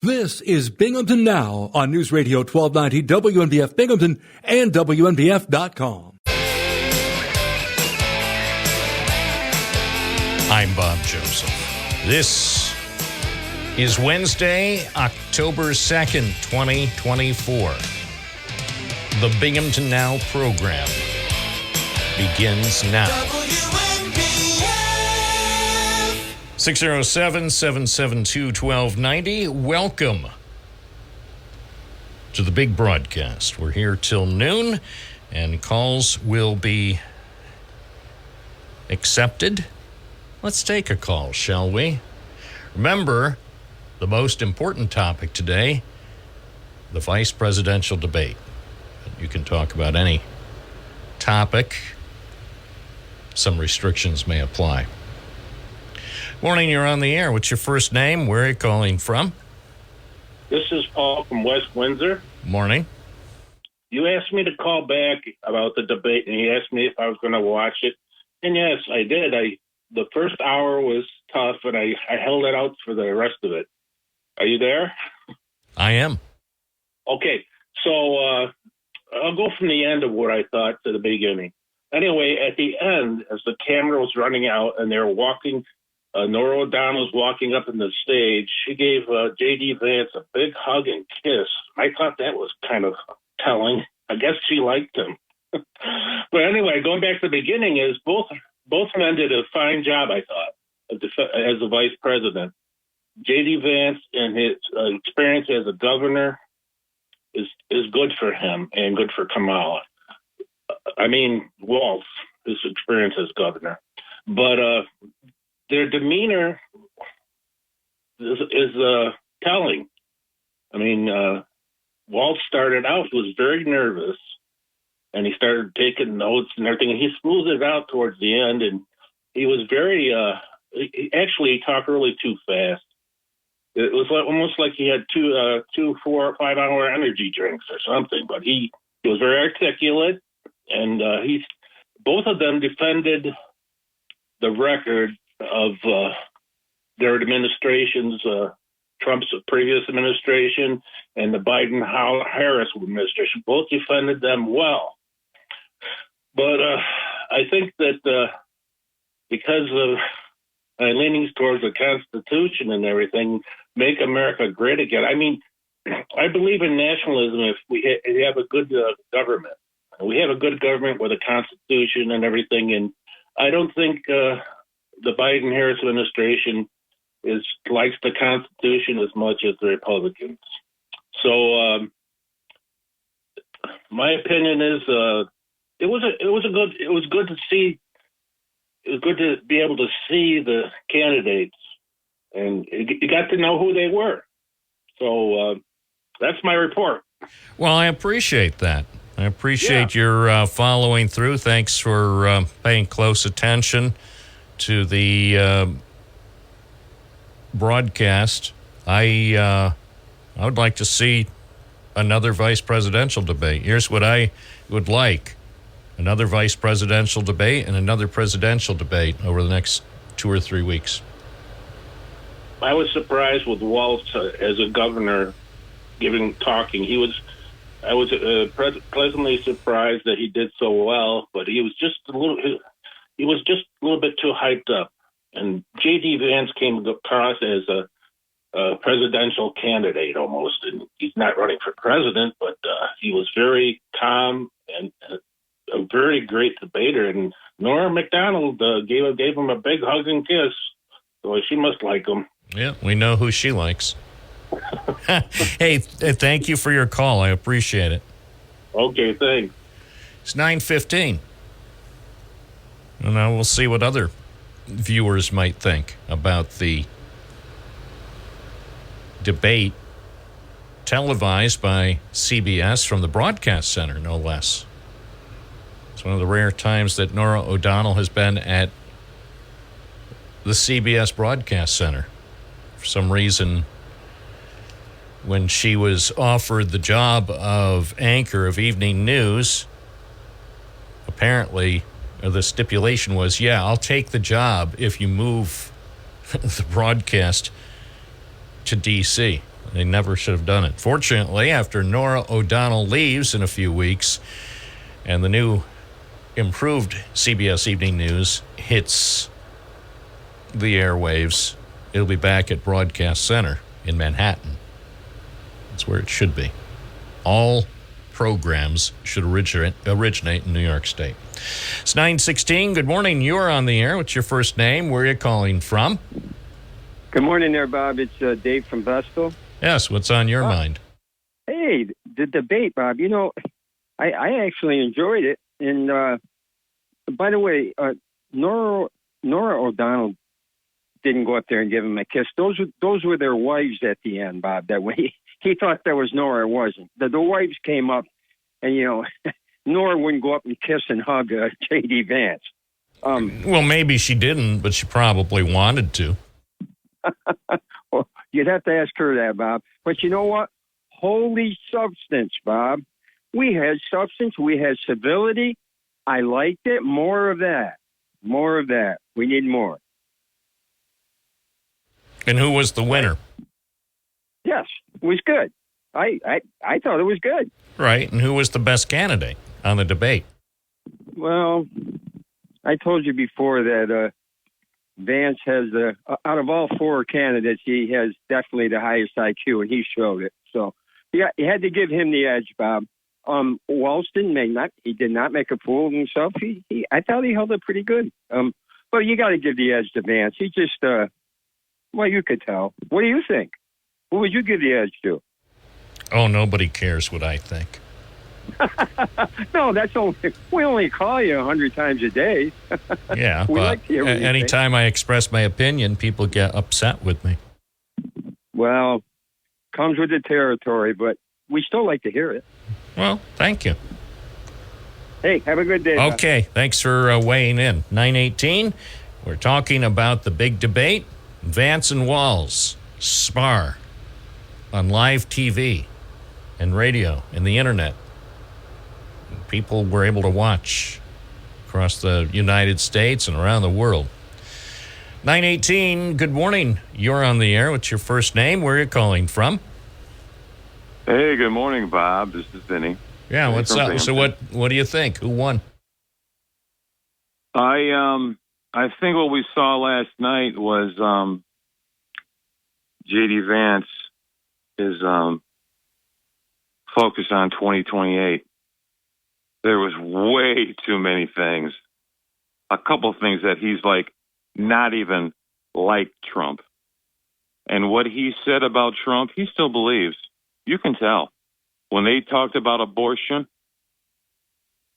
This is Binghamton Now on News Radio 1290 WNBF Binghamton and WNBF.com. I'm Bob Joseph. This is Wednesday, October 2nd, 2024. The Binghamton Now program begins now. 607-772-1290. Welcome to the big broadcast. We're here till noon, and calls will be accepted. Let's take a call, shall we? Remember, the most important topic today, the vice presidential debate. You can talk about any topic. Some restrictions may apply. Morning, you're on the air. What's your first name? Where are you calling from? This is Paul from West Windsor. Morning. You asked me to call back about the debate, and you asked me if I was going to watch it. And yes, I did. The first hour was tough, and I held it out for the rest of it. Are you there? I am. Okay, so I'll go from the end of what I thought to the beginning. Anyway, at the end, as the camera was running out and they were walking, Norah O'Donnell was walking up in the stage. She gave J.D. Vance a big hug and kiss. I thought that was kind of telling. I guess she liked him. But anyway, going back to the beginning, is both men did a fine job, I thought, as a vice president. J.D. Vance and his experience as a governor is good for him and good for Kamala. I mean, Walz, his experience as governor. But their demeanor is telling. I mean, Walt started out, he was very nervous, and he started taking notes and everything, and he smoothed it out towards the end, and he was very, he talked really too fast. It was almost like he had two 4 or 5 hour energy drinks or something, but he was very articulate, and both of them defended the record of their administrations, Trump's previous administration and the Biden-Harris administration. Both defended them well. But I think that because of leanings towards the Constitution and everything, make America great again. I mean, I believe in nationalism if we have a good government. We have a good government with a Constitution and everything, and I don't think the Biden-Harris administration likes the Constitution as much as the Republicans. So my opinion is it was good to see. It was good to be able to see the candidates, and you got to know who they were. So that's my report. Well, I appreciate that. I appreciate your following through. Thanks for paying close attention to the broadcast. I would like to see another vice presidential debate. Here's what I would like. Another vice presidential debate and another presidential debate over the next 2 or 3 weeks. I was surprised with Walz as a governor talking. I was pleasantly surprised that he did so well, but he was just a little bit too hyped up. And J.D. Vance came across as a presidential candidate almost, and he's not running for president, but he was very calm and a very great debater. And Norah McDonald gave him a big hug and kiss, so she must like him. Yeah, we know who she likes. Hey, thank you for your call. I appreciate it. Okay, thanks. It's 9:15. And now we'll see what other viewers might think about the debate televised by CBS from the Broadcast Center, no less. It's one of the rare times that Norah O'Donnell has been at the CBS Broadcast Center. For some reason, when she was offered the job of anchor of evening news, apparently the stipulation was, yeah, I'll take the job if you move the broadcast to D.C. They never should have done it. Fortunately, after Norah O'Donnell leaves in a few weeks and the new improved CBS Evening News hits the airwaves, it'll be back at Broadcast Center in Manhattan. That's where it should be. All programs should originate in New York State. It's 9:16. Good morning. You're on the air. What's your first name? Where are you calling from? Good morning there, Bob. It's Dave from Vestal. Yes, what's on your mind? Hey, the debate, Bob. You know, I actually enjoyed it. And by the way, Norah O'Donnell didn't go up there and give him a kiss. Those were their wives at the end, Bob. That way, he thought that was Norah. It wasn't. The wives came up, and Norah wouldn't go up and kiss and hug J.D. Vance. Well, maybe she didn't, but she probably wanted to. Well, you'd have to ask her that, Bob. But you know what? Holy substance, Bob. We had substance. We had civility. I liked it. More of that. More of that. We need more. And who was the winner? Yes, it was good. I thought it was good. Right. And who was the best candidate on the debate? Well, I told you before that Vance has, out of all four candidates, he has definitely the highest IQ, and he showed it. So yeah, you had to give him the edge, Bob. Walsh he did not make a fool of himself. I thought he held it pretty good. But you got to give the edge to Vance. He just, well, you could tell. What do you think? Who would you give the edge to? Oh, nobody cares what I think. No, we only call you 100 times a day. Yeah, we but like to hear what you anytime I express my opinion, people get upset with me. Well, comes with the territory, but we still like to hear it. Well, thank you. Hey, have a good day. Okay, thanks for weighing in. 9:18, we're talking about the big debate, Vance and Walz spar on live TV and radio and the internet. People were able to watch across the United States and around the world. 9:18, good morning. You're on the air. What's your first name? Where are you calling from? Hey, good morning, Bob. This is Vinny. Yeah, what's up? So what do you think? Who won? I think what we saw last night was J.D. Vance is focused on 2028. There was way too many things. A couple things that he's not even like Trump. And what he said about Trump, he still believes. You can tell. When they talked about abortion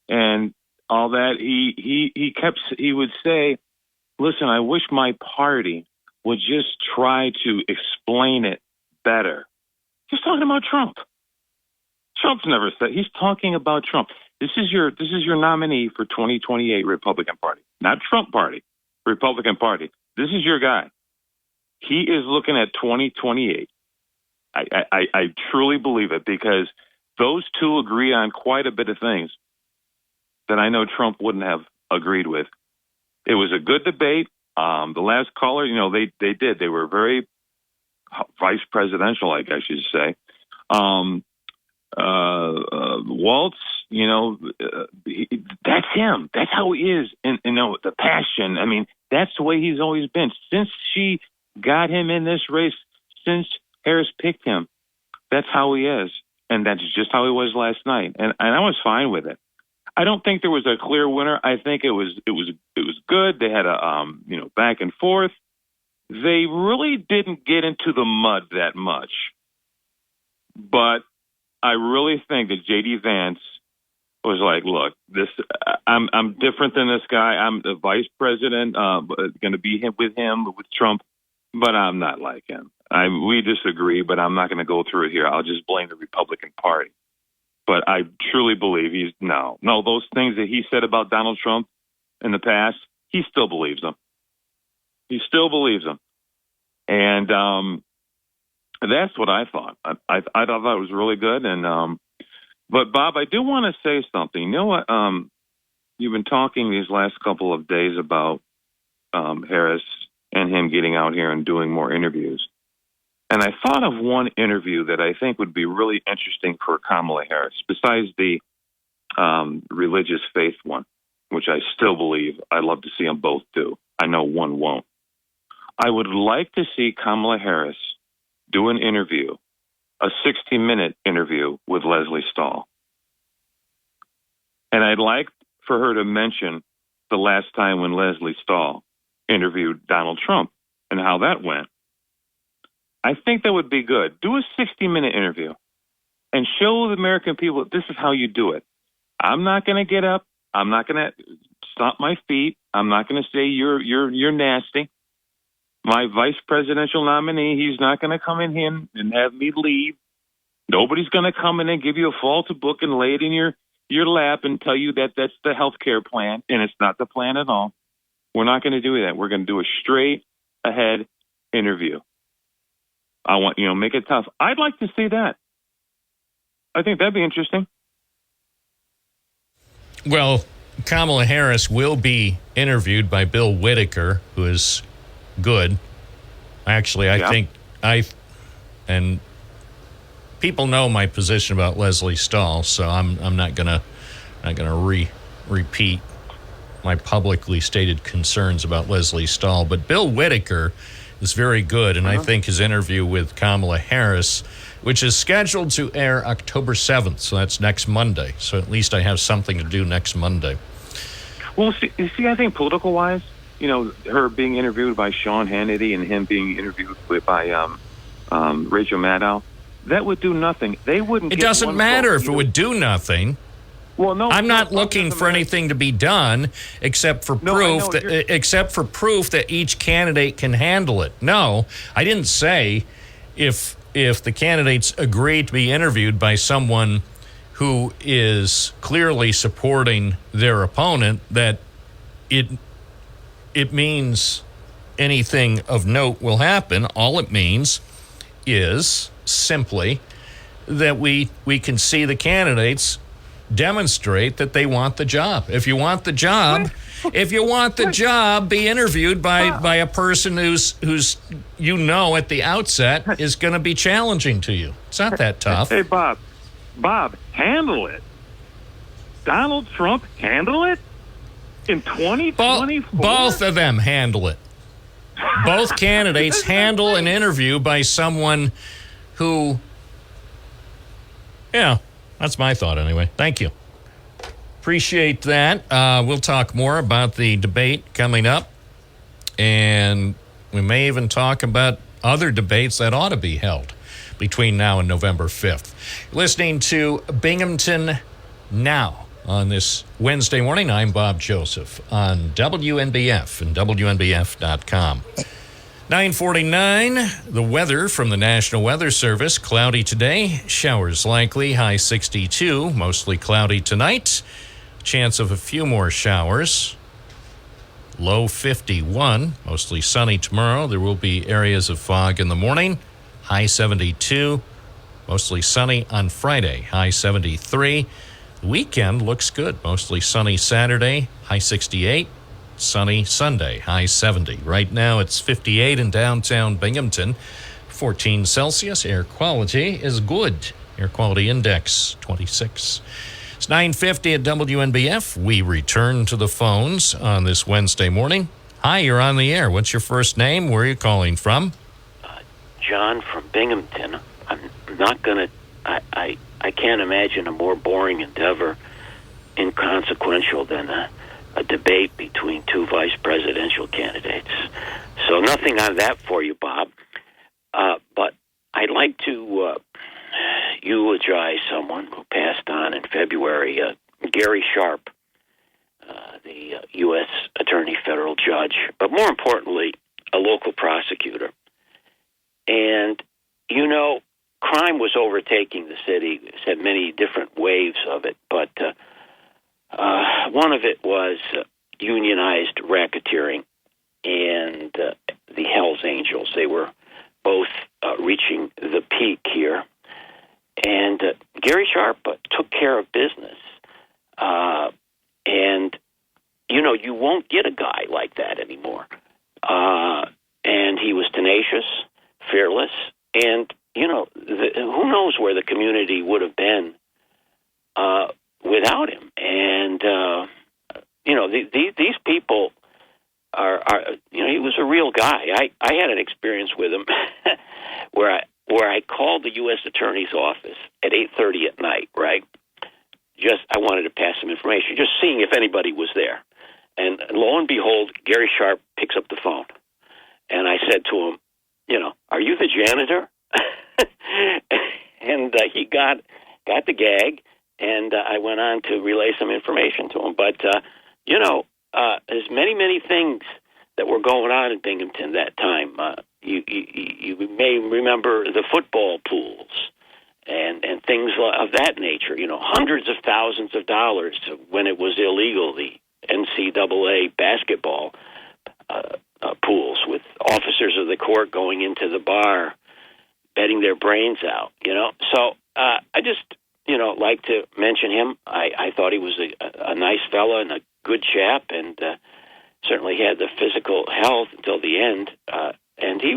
and all that, he would say, listen, I wish my party would just try to explain it better. He's talking about Trump. Trump's never said. He's talking about Trump. This is your nominee for 2028 Republican Party, not Trump Party, Republican Party. This is your guy. He is looking at 2028. I truly believe it because those two agree on quite a bit of things that I know Trump wouldn't have agreed with. It was a good debate. The last caller, they did. They were very vice presidential, I guess you should say. Waltz, that's him. That's how he is. And, the passion. I mean, that's the way he's always been. Since she got him in this race, since Harris picked him, that's how he is. And that's just how he was last night. And I was fine with it. I don't think there was a clear winner. I think it was good. They had a, back and forth. They really didn't get into the mud that much. But I really think that J.D. Vance was like, look, I'm different than this guy. I'm the vice president, going to be with Trump, but I'm not like him. We disagree, but I'm not going to go through it here. I'll just blame the Republican Party. But I truly believe no, those things that he said about Donald Trump in the past, he still believes them. He still believes them. And that's what I thought. I thought that was really good. And but Bob, I do want to say something. You know what? You've been talking these last couple of days about Harris and him getting out here and doing more interviews. And I thought of one interview that I think would be really interesting for Kamala Harris, besides the religious faith one, which I still believe I'd love to see them both do. I know one won't. I would like to see Kamala Harris do an interview, a 60-minute interview with Leslie Stahl. And I'd like for her to mention the last time when Leslie Stahl interviewed Donald Trump and how that went. I think that would be good. Do a 60-minute interview and show the American people this is how you do it. I'm not going to get up. I'm not going to stomp my feet. I'm not going to say you're nasty. My vice presidential nominee, he's not going to come in here and have me leave. Nobody's going to come in and give you a faulty book and lay it in your lap and tell you that that's the health care plan, and it's not the plan at all. We're not going to do that. We're going to do a straight ahead interview. I want, make it tough. I'd like to see that. I think that'd be interesting. Well, Kamala Harris will be interviewed by Bill Whitaker, who is good. Actually, I think and people know my position about Leslie Stahl, so I'm not gonna repeat my publicly stated concerns about Leslie Stahl. But Bill Whitaker is very good, and I think his interview with Kamala Harris, which is scheduled to air October 7th, so that's next Monday. So at least I have something to do next Monday. Well, see, I think political-wise, her being interviewed by Sean Hannity and him being interviewed by Rachel Maddow, that would do nothing. They wouldn't. It doesn't matter if it would do nothing. Well, no, I'm not looking for anything to be done except for proof that each candidate can handle it. No, I didn't say if the candidates agree to be interviewed by someone who is clearly supporting their opponent that it means anything of note will happen. All it means is simply that we can see the candidates demonstrate that they want the job. If you want the job, be interviewed by a person who's at the outset is going to be challenging to you. It's not that tough. Hey, Bob, handle it. Donald Trump, handle it in 2024. Both of them handle it. Both candidates handle an interview by someone who, that's my thought anyway. Thank you. Appreciate that. We'll talk more about the debate coming up, and we may even talk about other debates that ought to be held between now and November 5th. Listening to Binghamton Now on this Wednesday morning. I'm Bob Joseph on WNBF and WNBF.com. 9:49, the weather from the National Weather Service. Cloudy today, showers likely, high 62, mostly cloudy tonight. Chance of a few more showers. Low 51, mostly sunny tomorrow. There will be areas of fog in the morning. High 72, mostly sunny on Friday, high 73. The weekend looks good, mostly sunny Saturday, high 68. Sunny Sunday, high 70. Right now it's 58 in downtown Binghamton, 14 Celsius. Air quality is good. Air quality index 26. It's 9:50 at WNBF. We return to the phones on this Wednesday morning. Hi, you're on the air. What's your first name? Where are you calling from? John from Binghamton. I'm not going to... I can't imagine a more boring endeavor, inconsequential than a debate between two vice presidential candidates. So nothing on that for you, Bob. But I'd like to eulogize someone who passed on in February, Gary Sharp, the U.S. Attorney Federal Judge, but more importantly, a local prosecutor. And, crime was overtaking the city. It's had many different waves of it, but one of it was unionized racketeering and the Hells Angels. They were both reaching the peak here. And Gary Sharp took care of business. And, you won't get a guy like that anymore. And he was tenacious, fearless, And, who knows where the community would have been without him. And, these people are he was a real guy. I had an experience with him where I called the U.S. Attorney's office at 8:30 at night, right? I wanted to pass some information, just seeing if anybody was there. And lo and behold, Gary Sharp picks up the phone. And I said to him, are you the janitor? And he got the gag, and I went on to relay some information to him. But, there's many things that were going on in Binghamton that time. You may remember the football pools and things of that nature. Hundreds of thousands of dollars when it was illegal, the NCAA basketball pools with officers of the court going into the bar, betting their brains out. So I just like to mention him. I thought he was a nice fella and a good chap, and certainly had the physical health until the end. And he,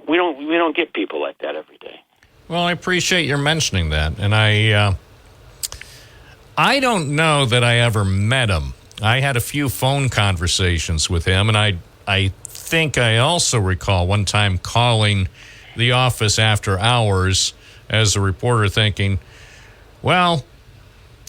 we don't get people like that every day. Well, I appreciate your mentioning that, and I don't know that I ever met him. I had a few phone conversations with him, and I think I also recall one time calling the office after hours as a reporter thinking, well,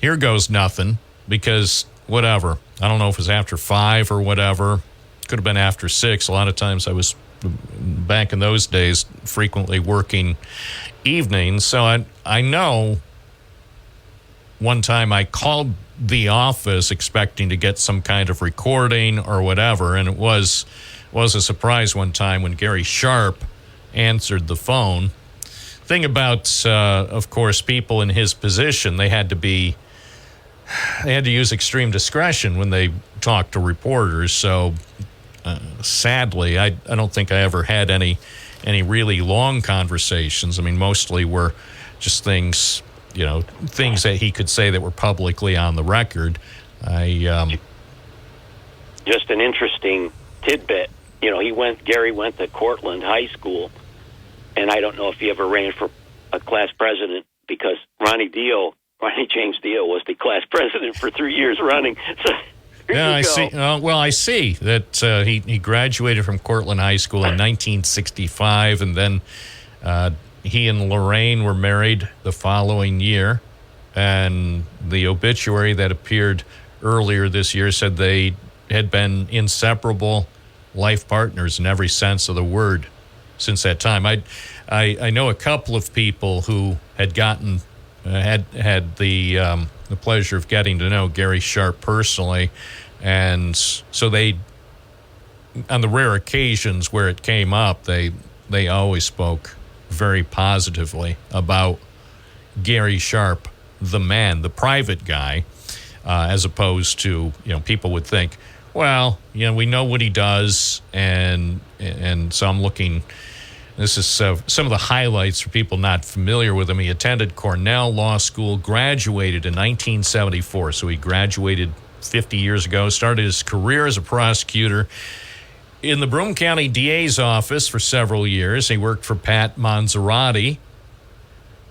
here goes nothing, because whatever. I don't know if it was after 5 or whatever. Could have been after 6. A lot of times I was, back in those days, frequently working evenings. So I know one time I called the office expecting to get some kind of recording or whatever, and it was a surprise one time when Gary Sharp answered the phone. Thing about, of course, people in his position, they had to use extreme discretion when they talked to reporters. So sadly, I don't think I ever had any really long conversations. I mean, mostly were just things that he could say that were publicly on the record. Just an interesting tidbit. Gary went to Cortland High School, and I don't know if he ever ran for a class president, because Ronnie James Dio was the class president for 3 years running. So yeah, I see. I see that he graduated from Cortland High School in 1965, and then he and Lorraine were married the following year. And the obituary that appeared earlier this year said they had been inseparable life partners in every sense of the word since that time. I know a couple of people who had gotten had the pleasure of getting to know Gary Sharp personally, and so they, on the rare occasions where it came up, they always spoke very positively about Gary Sharp, the man, the private guy, as opposed to, people would think, well, we know what he does, and so I'm looking. This is some of the highlights for people not familiar with him. He attended Cornell Law School, graduated in 1974, so he graduated 50 years ago, started his career as a prosecutor in the Broome County DA's office for several years. He worked for Pat Monserrati.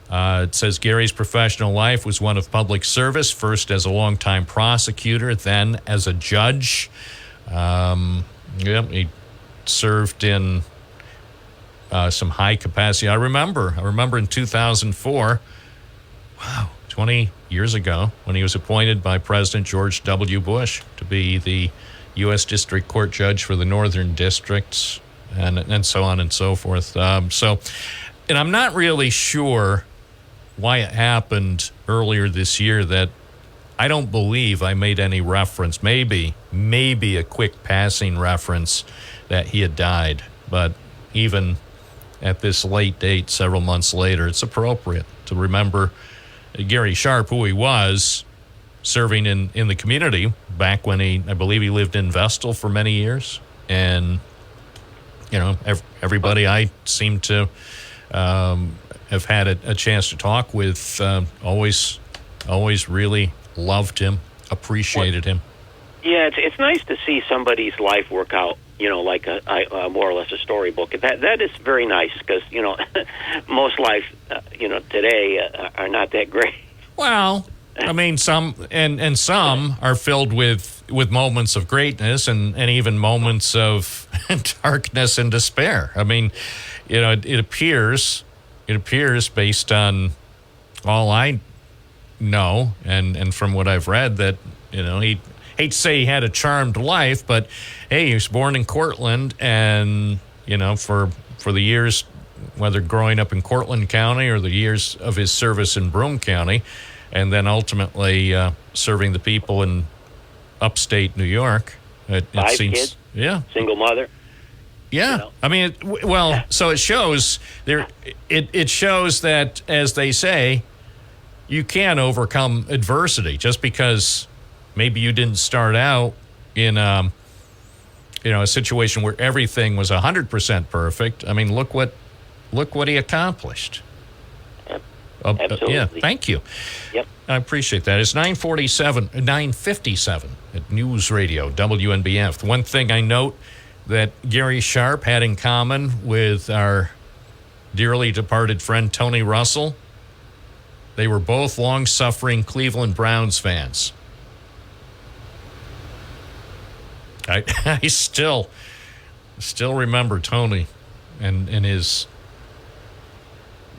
It says Gary's professional life was one of public service, first as a longtime prosecutor, then as a judge. He served in some high capacity. I remember in 2004, 20 years ago, when he was appointed by President George W. Bush to be the U.S. District Court Judge for the Northern Districts, and so on and so forth. And I'm not really sure why it happened earlier this year that I don't believe I made any reference, maybe a quick passing reference that he had died. But even at this late date, several months later, it's appropriate to remember Gary Sharp, who he was, serving in the community back when I believe he lived in Vestal for many years. And, everybody I seem to have had a chance to talk with always really loved him, appreciated him. Yeah, it's nice to see somebody's life work out like a more or less a storybook. That is very nice because most lives today are not that great. Well, I mean, some and some are filled with moments of greatness and even moments of darkness and despair. I mean, it appears based on all I know and from what I've read that he hate to say he had a charmed life, but hey, he was born in Cortland, and for the years, whether growing up in Cortland County or the years of his service in Broome County, and then ultimately serving the people in upstate New York. It 5 seems, kids? Yeah. Single mother? Yeah. I mean, so it shows there. It shows that, as they say, you can overcome adversity just because maybe you didn't start out in a situation where everything was 100% perfect. I mean, look what he accomplished. Absolutely. Yeah, thank you. Yep. I appreciate that. It's 9:57 at News Radio WNBF. One thing I note that Gary Sharp had in common with our dearly departed friend Tony Russell, they were both long-suffering Cleveland Browns fans. I still remember Tony and his,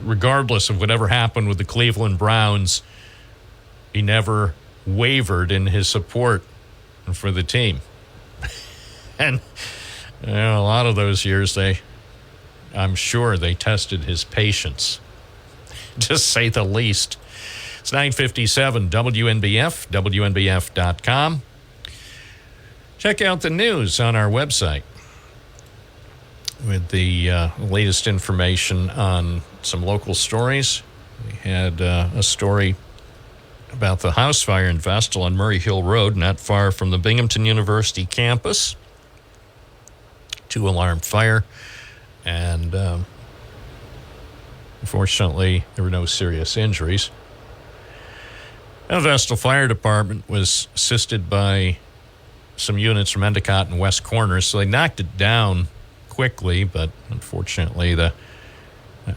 regardless of whatever happened with the Cleveland Browns, he never wavered in his support for the team. And a lot of those years, I'm sure they tested his patience, to say the least. It's 9:57 WNBF, WNBF.com. Check out the news on our website with the latest information on some local stories. We had a story about the house fire in Vestal on Murray Hill Road, not far from the Binghamton University campus. 2-alarm fire, and unfortunately, there were no serious injuries. The Vestal Fire Department was assisted by some units from Endicott and West Corners, so they knocked it down quickly, but unfortunately, the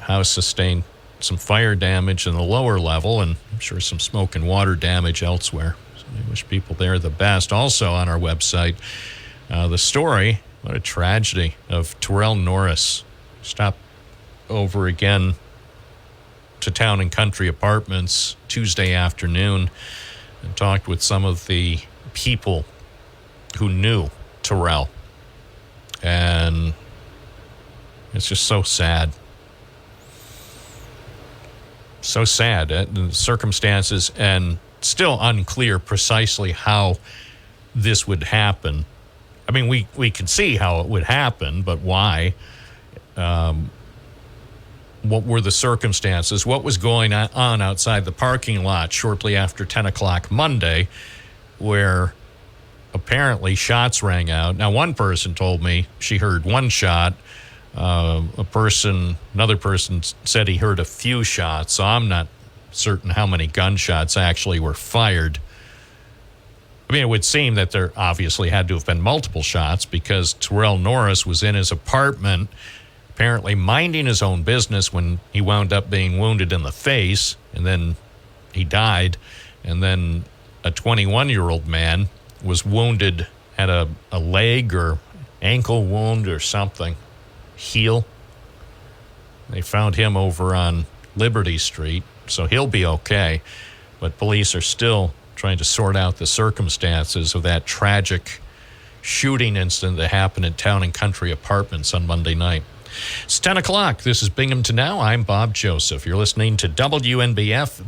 house sustained some fire damage in the lower level, and I'm sure some smoke and water damage elsewhere. So I wish people there the best. Also on our website, the story, what a tragedy, of Terrell Norris. Stopped over again to Town and Country Apartments Tuesday afternoon and talked with some of the people who knew Terrell. And it's just so sad. So sad. The circumstances, and still unclear precisely how this would happen. I mean, we can see how it would happen, but why? What were the circumstances? What was going on outside the parking lot shortly after 10 o'clock Monday, where apparently shots rang out? Now, one person told me she heard one shot. Another person said he heard a few shots, so I'm not certain how many gunshots actually were fired. I mean, it would seem that there obviously had to have been multiple shots because Terrell Norris was in his apartment, apparently minding his own business, when he wound up being wounded in the face, and then he died. And then a 21-year-old man was wounded, had a leg or ankle wound or something, heel. They found him over on Liberty Street, so he'll be okay. But police are still trying to sort out the circumstances of that tragic shooting incident that happened at Town and Country Apartments on Monday night. It's 10 o'clock. This is Binghamton Now. I'm Bob Joseph. You're listening to WNBF.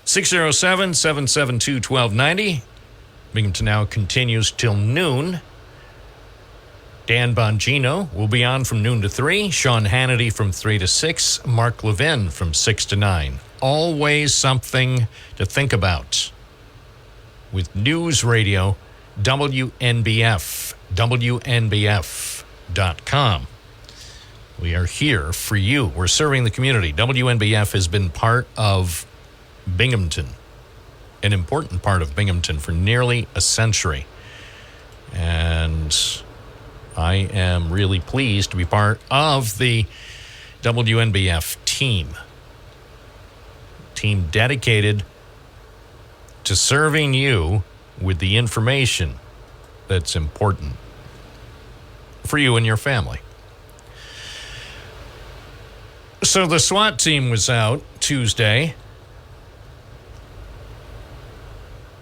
607-772-1290. Binghamton Now continues till noon. Dan Bongino will be on from noon to 3. Sean Hannity from 3 to 6. Mark Levin from 6 to 9. Always something to think about with News Radio WNBF, WNBF.com. We are here for you. We're serving the community. WNBF has been part of Binghamton, an important part of Binghamton, for nearly a century. And I am really pleased to be part of the WNBF team. Team dedicated to serving you with the information that's important for you and your family. So the SWAT team was out Tuesday.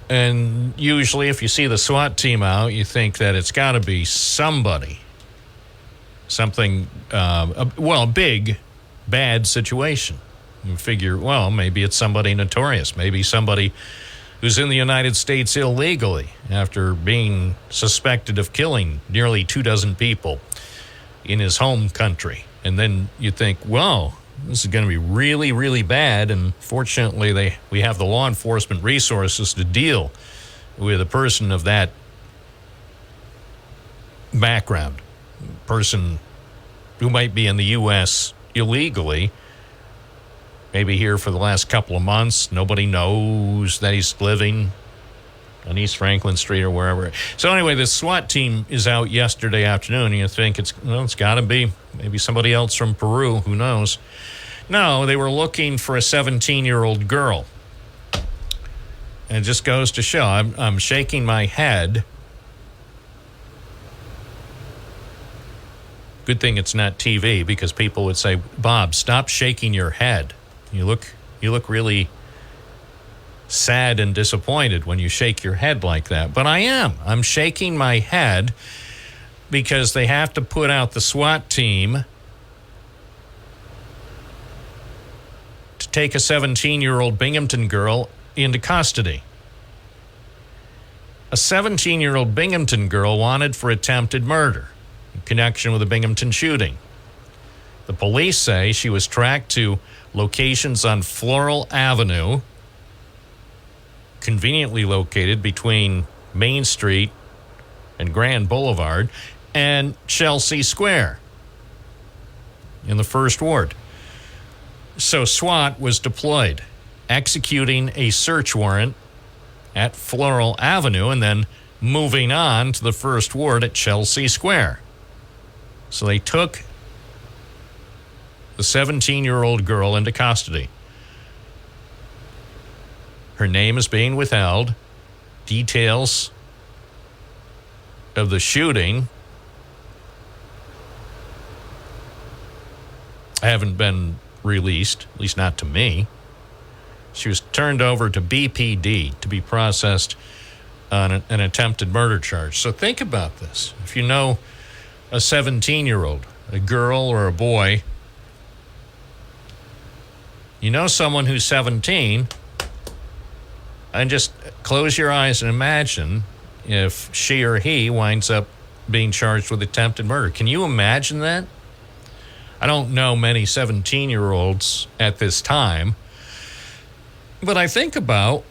And usually if you see the SWAT team out, you think that it's got to be somebody. Something, a big, bad situation. You figure, well, maybe it's somebody notorious. Maybe somebody who's in the United States illegally after being suspected of killing nearly 24 people in his home country. And then you think, well, this is going to be really, really bad. And fortunately, we have the law enforcement resources to deal with a person of that background, person who might be in the U.S. illegally, maybe here for the last couple of months. Nobody knows that he's living on East Franklin Street or wherever. So anyway, the SWAT team is out yesterday afternoon, and you think it's got to be maybe somebody else from Peru. Who knows? No, they were looking for a 17-year-old girl. And it just goes to show, I'm shaking my head. Good thing it's not TV, because people would say, Bob, stop shaking your head. You look really sad and disappointed when you shake your head like that. But I am. I'm shaking my head because they have to put out the SWAT team to take a 17-year-old Binghamton girl into custody. A 17-year-old Binghamton girl wanted for attempted murder in connection with the Binghamton shooting. The police say she was tracked to locations on Floral Avenue, conveniently located between Main Street and Grand Boulevard, and Chelsea Square in the First Ward. So SWAT was deployed, executing a search warrant at Floral Avenue and then moving on to the First Ward at Chelsea Square. So they took the 17-year-old girl into custody. Her name is being withheld. Details of the shooting haven't been released, at least not to me. She was turned over to BPD to be processed on an attempted murder charge. So think about this. If you know a 17-year-old, a girl or a boy, you know someone who's 17, and just close your eyes and imagine if she or he winds up being charged with attempted murder. Can you imagine that? I don't know many 17-year-olds at this time, but I think about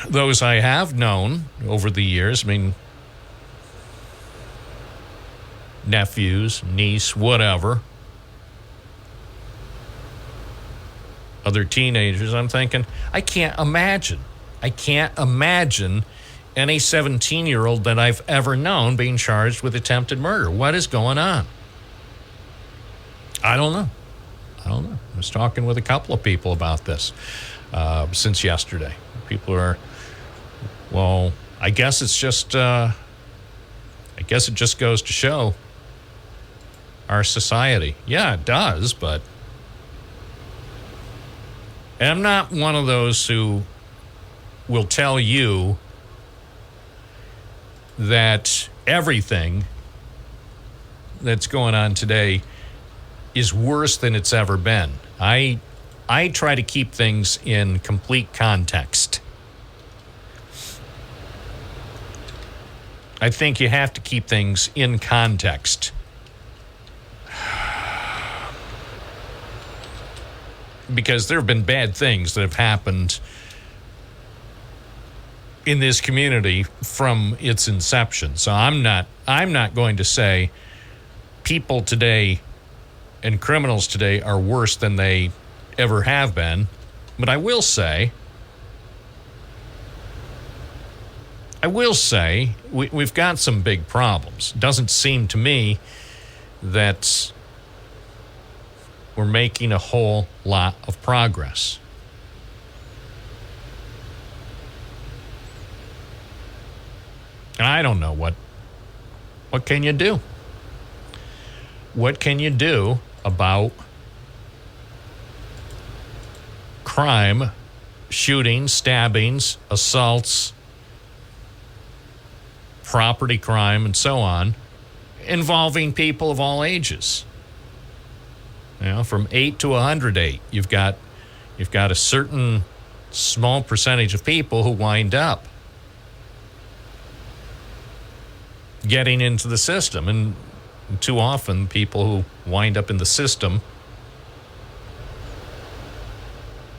those I have known over the years. I mean, nephews, niece, whatever. Other teenagers, I'm thinking, I can't imagine any 17-year-old that I've ever known being charged with attempted murder. What is going on? I don't know. I was talking with a couple of people about this since yesterday. People are, well, I guess it just goes to show our society. Yeah, it does, but and I'm not one of those who will tell you that everything that's going on today is worse than it's ever been. I try to keep things in complete context. I think you have to keep things in context. Because there have been bad things that have happened in this community from its inception. So I'm not going to say people today and criminals today are worse than they ever have been. But I will say, I will say we've got some big problems. It doesn't seem to me that we're making a whole lot of progress. And I don't know what can you do? What can you do about crime, shootings, stabbings, assaults, property crime, and so on, involving people of all ages? You know, from 8 to 108, you've got a certain small percentage of people who wind up getting into the system, and too often people who wind up in the system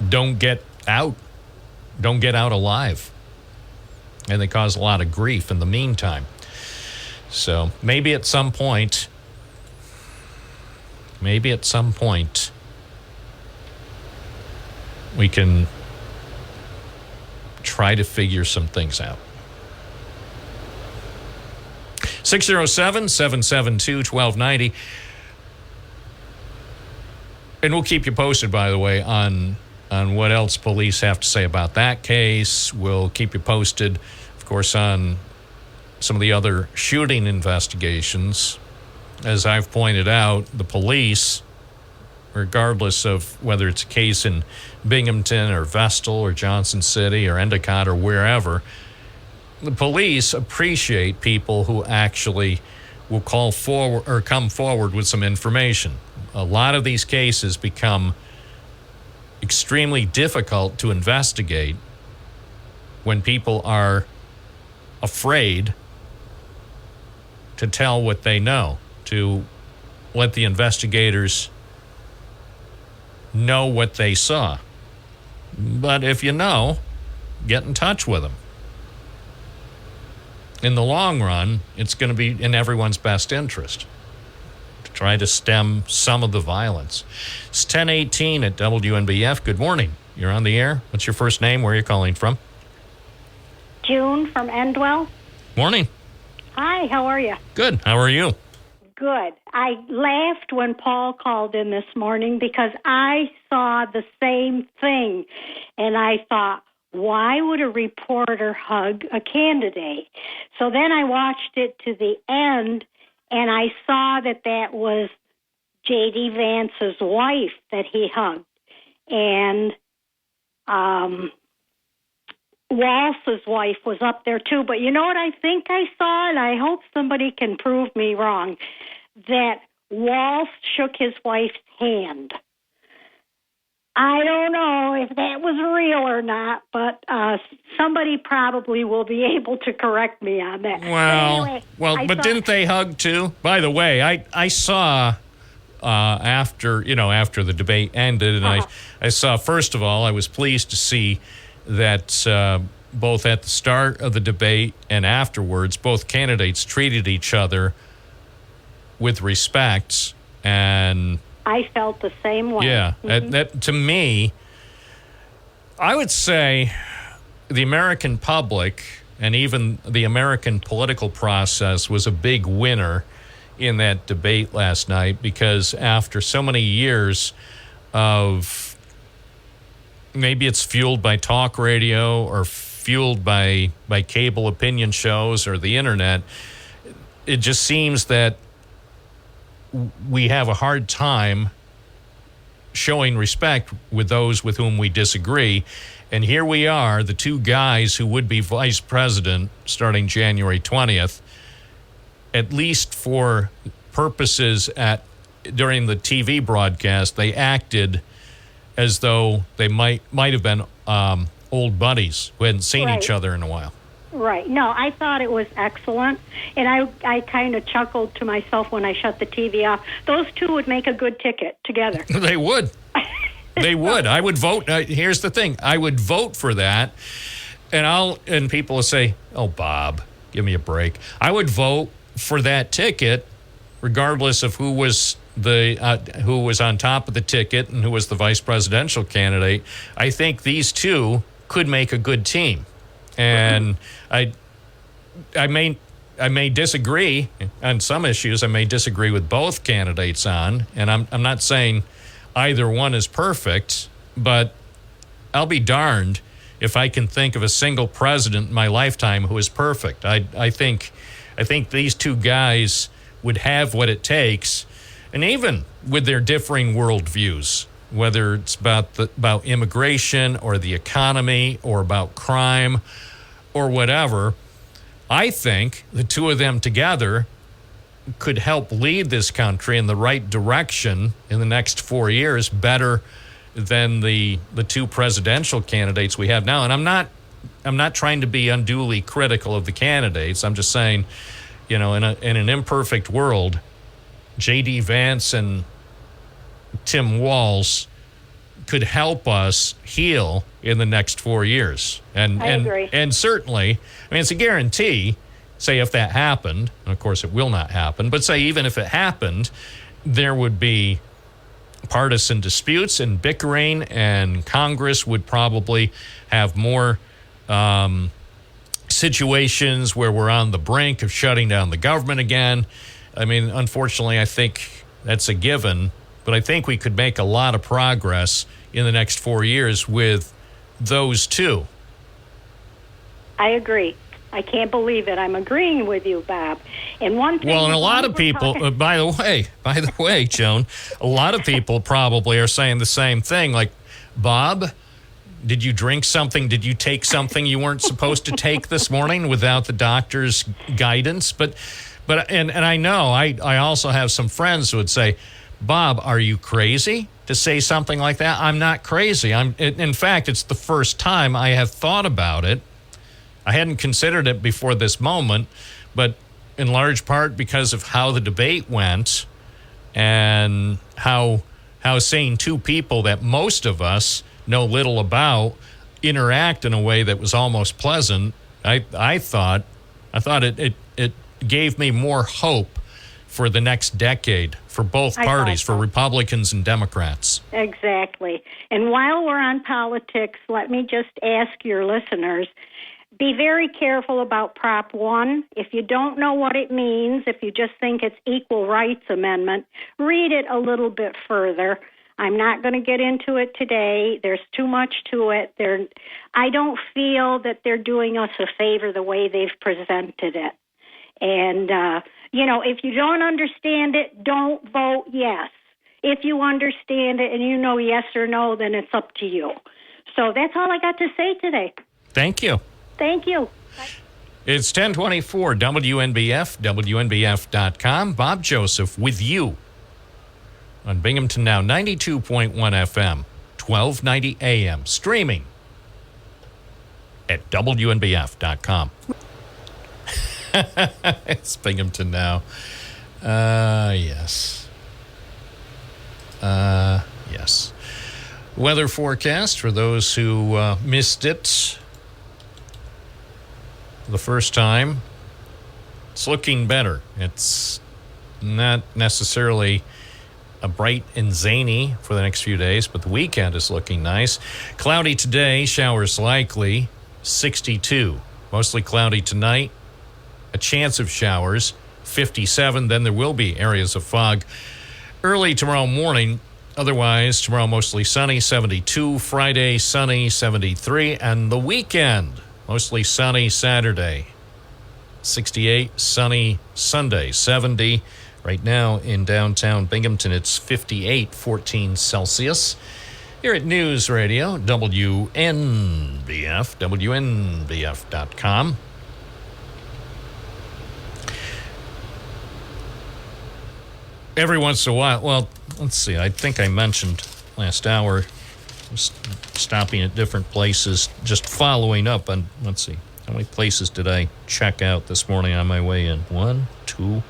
don't get out alive, and they cause a lot of grief in the meantime. So maybe at some point we can try to figure some things out. 607-772-1290. And we'll keep you posted, by the way, on what else police have to say about that case. We'll keep you posted, of course, on some of the other shooting investigations. As I've pointed out, the police, regardless of whether it's a case in Binghamton or Vestal or Johnson City or Endicott or wherever, the police appreciate people who actually will call forward or come forward with some information. A lot of these cases become extremely difficult to investigate when people are afraid to tell what they know, to let the investigators know what they saw. But if you know, get in touch with them. In the long run, it's going to be in everyone's best interest to try to stem some of the violence. It's 10:18 at WNBF. Good morning. You're on the air. What's your first name? Where are you calling from? June from Endwell. Morning. Hi, how are you? Good. How are you? Good. I laughed when Paul called in this morning because I saw the same thing. And I thought, why would a reporter hug a candidate? So then I watched it to the end, and I saw that was J.D. Vance's wife that he hugged. And Walsh's wife was up there too. But you know what I think I saw, and I hope somebody can prove me wrong, that Walsh shook his wife's hand. I don't know if that was real or not, but somebody probably will be able to correct me on that. But didn't they hug too? By the way, I saw after the debate ended, and I saw, first of all, I was pleased to see that both at the start of the debate and afterwards, both candidates treated each other with respect, and I felt the same way. Yeah, Mm-hmm. that to me, I would say the American public and even the American political process was a big winner in that debate last night, because after so many years of, maybe it's fueled by talk radio or fueled by cable opinion shows or the internet, it just seems that we have a hard time showing respect with those with whom we disagree. And here we are, the two guys who would be vice president starting January 20th, at least for purposes during the TV broadcast, they acted as though they might have been old buddies who hadn't seen each other in a while. Right. No, I thought it was excellent, and I kind of chuckled to myself when I shut the TV off. Those two would make a good ticket together. They would. They would. I would vote. Here's the thing. I would vote for that, and people will say, "Oh, Bob, give me a break." I would vote for that ticket, regardless of who was on top of the ticket and who was the vice presidential candidate. I think these two could make a good team. And I may disagree on some issues. I may disagree with both candidates on, and I'm not saying either one is perfect, but I'll be darned if I can think of a single president in my lifetime who is perfect. I think these two guys would have what it takes, and even with their differing worldviews, whether it's about immigration or the economy or about crime or whatever, I think the two of them together could help lead this country in the right direction in the next 4 years better than the two presidential candidates we have now. And I'm not trying to be unduly critical of the candidates. I'm just saying, in an imperfect world, J.D. Vance and Tim Walz could help us heal in the next 4 years. And I agree. And certainly, it's a guarantee, say if that happened, and of course it will not happen, but say even if it happened, there would be partisan disputes and bickering, and Congress would probably have more situations where we're on the brink of shutting down the government again. Unfortunately, I think that's a given, but I think we could make a lot of progress in the next 4 years with those two. I agree. I can't believe it. I'm agreeing with you, Bob. And one thing. Well, and a lot of people, by the way, Joan, a lot of people probably are saying the same thing. Like, Bob, did you drink something? Did you take something you weren't supposed to take this morning without the doctor's guidance? But I know I also have some friends who would say, Bob, are you crazy to say something like that? I'm not crazy. In fact, it's the first time I have thought about it. I hadn't considered it before this moment, but in large part because of how the debate went and how seeing two people that most of us know little about interact in a way that was almost pleasant, I thought it gave me more hope for the next decade for both parties, for Republicans and Democrats. Exactly. And while we're on politics, let me just ask your listeners, be very careful about Prop 1. If you don't know what it means, if you just think it's Equal Rights Amendment, read it a little bit further. I'm not going to get into it today. There's too much to it. I don't feel that they're doing us a favor the way they've presented it. And, if you don't understand it, don't vote yes. If you understand it and you know yes or no, then it's up to you. So that's all I got to say today. Thank you. Thank you. It's 1024 WNBF, WNBF.com. Bob Joseph with you on Binghamton Now, 92.1 FM, 1290 AM, streaming at WNBF.com. It's Binghamton Now. Yes. Yes. Weather forecast for those who missed it the first time. It's looking better. It's not necessarily a bright and zany for the next few days, but the weekend is looking nice. Cloudy today, showers likely, 62. Mostly cloudy tonight, a chance of showers, 57. Then there will be areas of fog early tomorrow morning. Otherwise, tomorrow mostly sunny, 72. Friday, sunny, 73. And the weekend, mostly sunny Saturday, 68. Sunny Sunday, 70. Right now in downtown Binghamton, it's 58, 14 Celsius. Here at News Radio, WNBF, WNBF.com. Every once in a while, well, let's see, I think I mentioned last hour, just stopping at different places, just following up on, let's see, how many places did I check out this morning on my way in? 1, 2,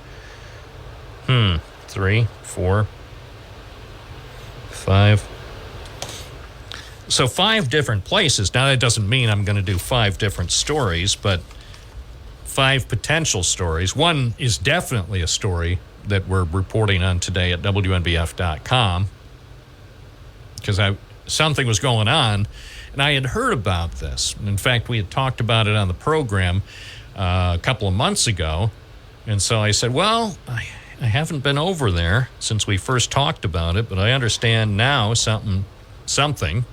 3, 4, 5. So 5 different places. Now, that doesn't mean I'm going to do 5 different stories, but 5 potential stories. One is definitely a story that we're reporting on today at WNBF.com because something was going on, and I had heard about this. In fact, we had talked about it on the program. a couple of months ago. And so I said, well, I haven't been over there since we first talked about it, but I understand now something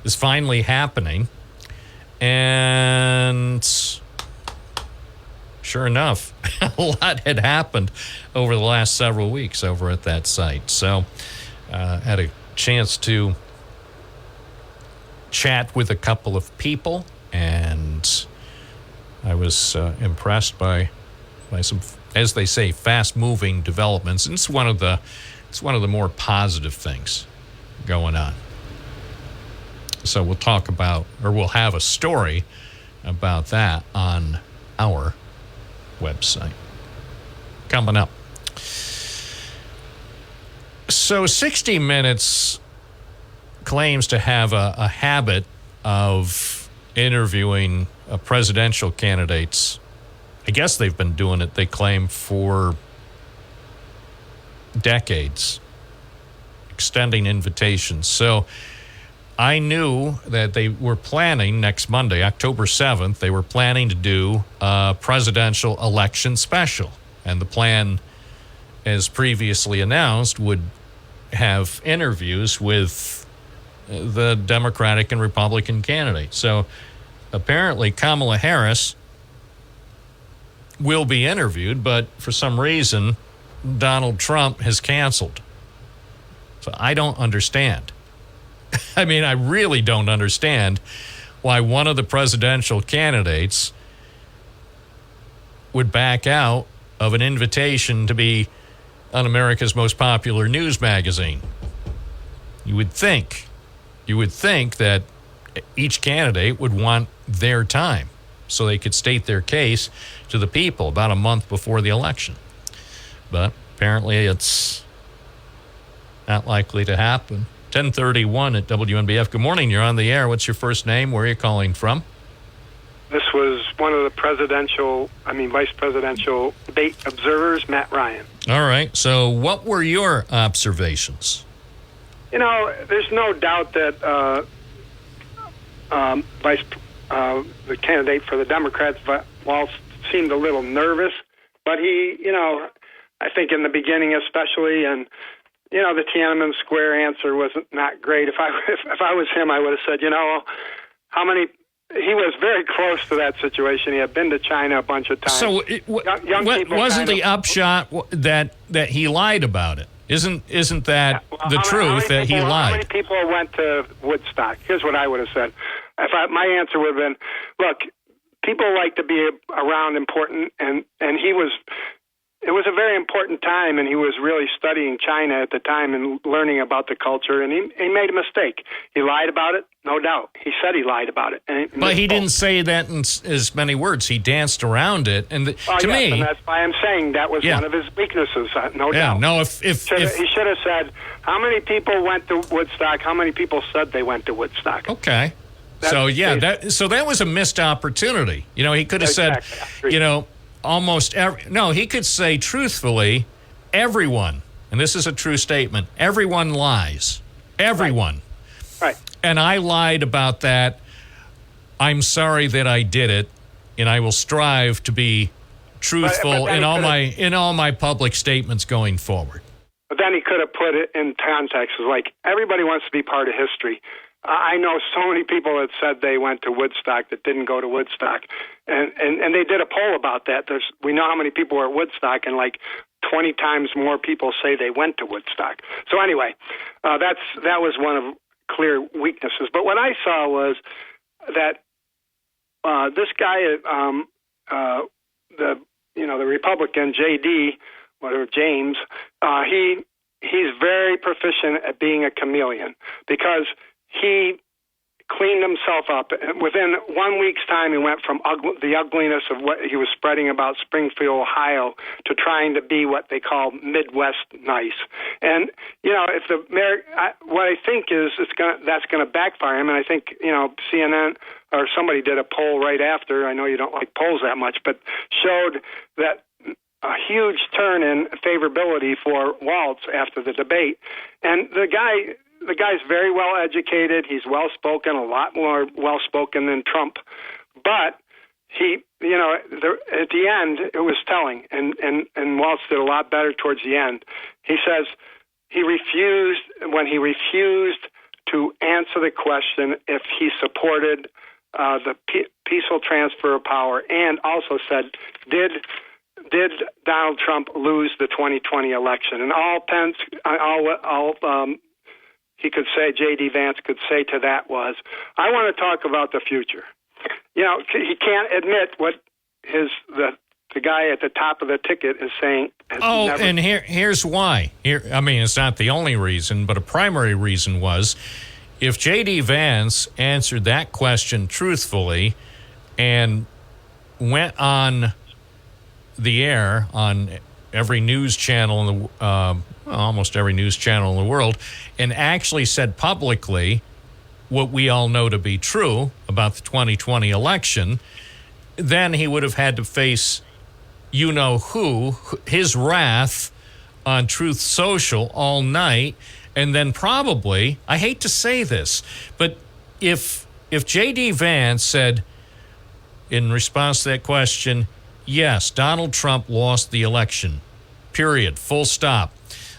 is finally happening. And sure enough, a lot had happened over the last several weeks over at that site. So had a chance to chat with a couple of people, and I was impressed by some, as they say, fast-moving developments. And it's one of the more positive things going on. So we'll talk about, or we'll have a story about that on our website coming up. So 60 Minutes claims to have a habit of interviewing presidential candidates. I guess they've been doing it, they claim, for decades, extending invitations. So I knew that they were planning next Monday, October 7th, they were planning to do a presidential election special. And the plan, as previously announced, would have interviews with the Democratic and Republican candidates. So apparently Kamala Harris will be interviewed, but for some reason Donald Trump has canceled. So I don't understand. I mean, I really don't understand why one of the presidential candidates would back out of an invitation to be on America's most popular news magazine. You would think that each candidate would want their time so they could state their case to the people about a month before the election. But apparently it's not likely to happen. 10:31 at WNBF. Good morning. You're on the air. What's your first name? Where are you calling from? This was one of the vice presidential debate observers, Matt Ryan. All right. So what were your observations? You know, there's no doubt that the candidate for the Democrats, Walz, seemed a little nervous. But he, I think in the beginning especially, and the Tiananmen Square answer wasn't not great. If I was him, I would have said, how many. He was very close to that situation. He had been to China a bunch of times. So young people wasn't the upshot that he lied about it? Isn't that the truth that he lied? How many people went to Woodstock? Here's what I would have said. My answer would have been, look, people like to be around important, and it was a very important time, and he was really studying China at the time and learning about the culture, and he made a mistake. He lied about it, no doubt. He said he lied about it. But he didn't say that in as many words. He danced around it. And to me... and that's why I'm saying that was one of his weaknesses, no doubt. Yeah, no, he should have said, how many people went to Woodstock? How many people said they went to Woodstock? Okay. That was a missed opportunity. He could have said, he could say truthfully, everyone, and this is a true statement, everyone lies. Everyone. Right. And I lied about that. I'm sorry that I did it, and I will strive to be truthful in all my public statements going forward. But then he could have put it in context. It's like, everybody wants to be part of history. I know so many people that said they went to Woodstock that didn't go to Woodstock. And they did a poll about that. We know how many people were at Woodstock, and like 20 times more people say they went to Woodstock. So anyway, that was one of clear weaknesses. But what I saw was that this guy, the Republican, J.D., whatever, James, he's very proficient at being a chameleon, because he cleaned himself up. Within 1 week's time, he went from the ugliness of what he was spreading about Springfield, Ohio, to trying to be what they call Midwest nice. And if what I think is that's going to backfire him. And I think CNN or somebody did a poll right after. I know you don't like polls that much, but showed that a huge turn in favorability for Walz after the debate. And the guy's very well educated. He's well spoken, a lot more well spoken than Trump, but at the end, it was telling, and Walz did a lot better towards the end. He says he refused to answer the question if he supported the peaceful transfer of power, and also said, did Donald Trump lose the 2020 election? And he could say, J.D. Vance could say to that was, I want to talk about the future. He can't admit what the guy at the top of the ticket is saying. And here's why. It's not the only reason, but a primary reason was, if J.D. Vance answered that question truthfully and went on the air on every news channel almost every news channel in the world, and actually said publicly what we all know to be true about the 2020 election, then he would have had to face his wrath on Truth Social all night. And then probably, I hate to say this, but if J.D. Vance said in response to that question, yes, Donald Trump lost the election, period, full stop.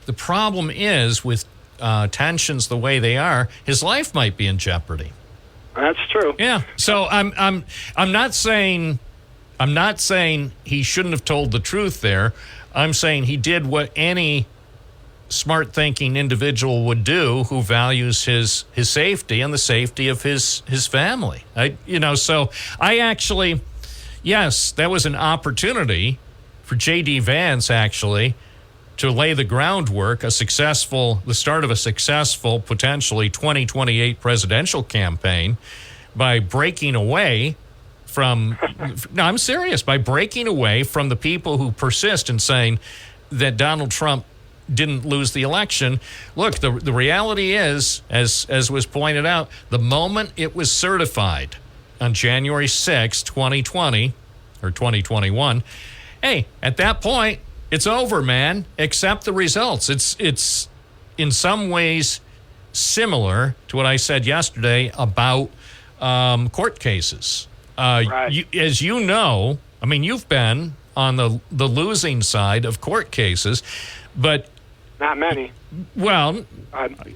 The problem is, with tensions the way they are, his life might be in jeopardy. That's true. Yeah. So I'm not saying he shouldn't have told the truth there. I'm saying he did what any smart thinking individual would do who values his safety and the safety of his family. So I actually, yes, that was an opportunity for J.D. Vance actually to lay the groundwork, the start of a successful, potentially 2028 presidential campaign by breaking away from, no, I'm serious, by breaking away from the people who persist in saying that Donald Trump didn't lose the election. Look, the reality is, as was pointed out, the moment it was certified on January 6, 2020, or 2021, hey, at that point, it's over, man. Accept the results. It's in some ways similar to what I said yesterday about court cases. Right. As you know, you've been on the losing side of court cases, but not many. Well,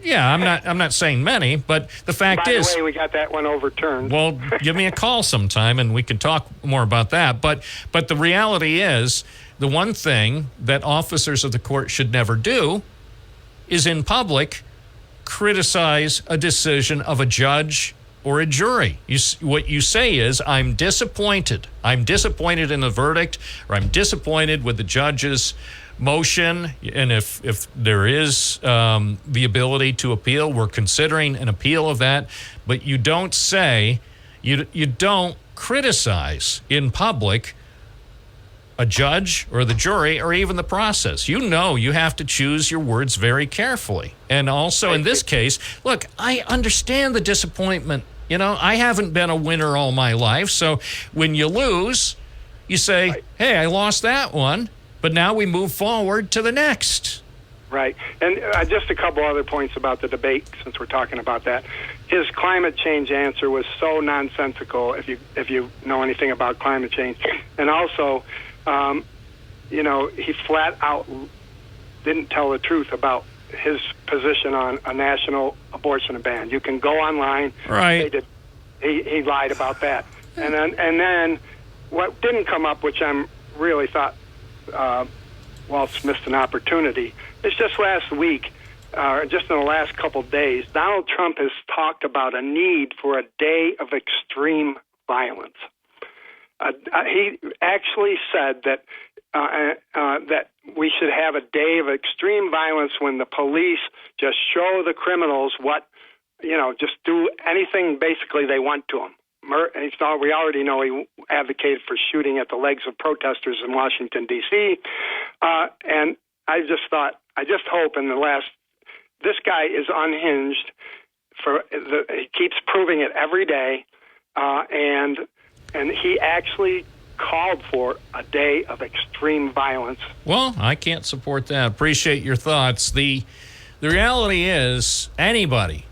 yeah, I'm not saying many, but the fact is, by the way, we got that one overturned. Well, give me a call sometime and we can talk more about that. But the reality is, the one thing that officers of the court should never do is in public criticize a decision of a judge or a jury. What you say is, I'm disappointed. I'm disappointed in the verdict, or I'm disappointed with the judge's motion. And if there is the ability to appeal, we're considering an appeal of that. But you don't say, you don't criticize in public a judge or the jury or even the process. You have to choose your words very carefully. And also in this case, look, I understand the disappointment. I haven't been a winner all my life. So when you lose, you say, right, hey, I lost that one, but now we move forward to the next. Right. And just a couple other points about the debate, since we're talking about that. His climate change answer was so nonsensical, if you know anything about climate change. And also, he flat out didn't tell the truth about his position on a national abortion ban. You can go online. Right. He lied about that. And then what didn't come up, which I'm really thought Walz missed an opportunity, is just last week, just in the last couple of days, Donald Trump has talked about a need for a day of extreme violence. He actually said that we should have a day of extreme violence when the police just show the criminals just do anything basically they want to them. We already know he advocated for shooting at the legs of protesters in Washington, D.C. And I just hope this guy is unhinged. He keeps proving it every day, and he actually called for a day of extreme violence. Well, I can't support that. Appreciate your thoughts. The reality is, anybody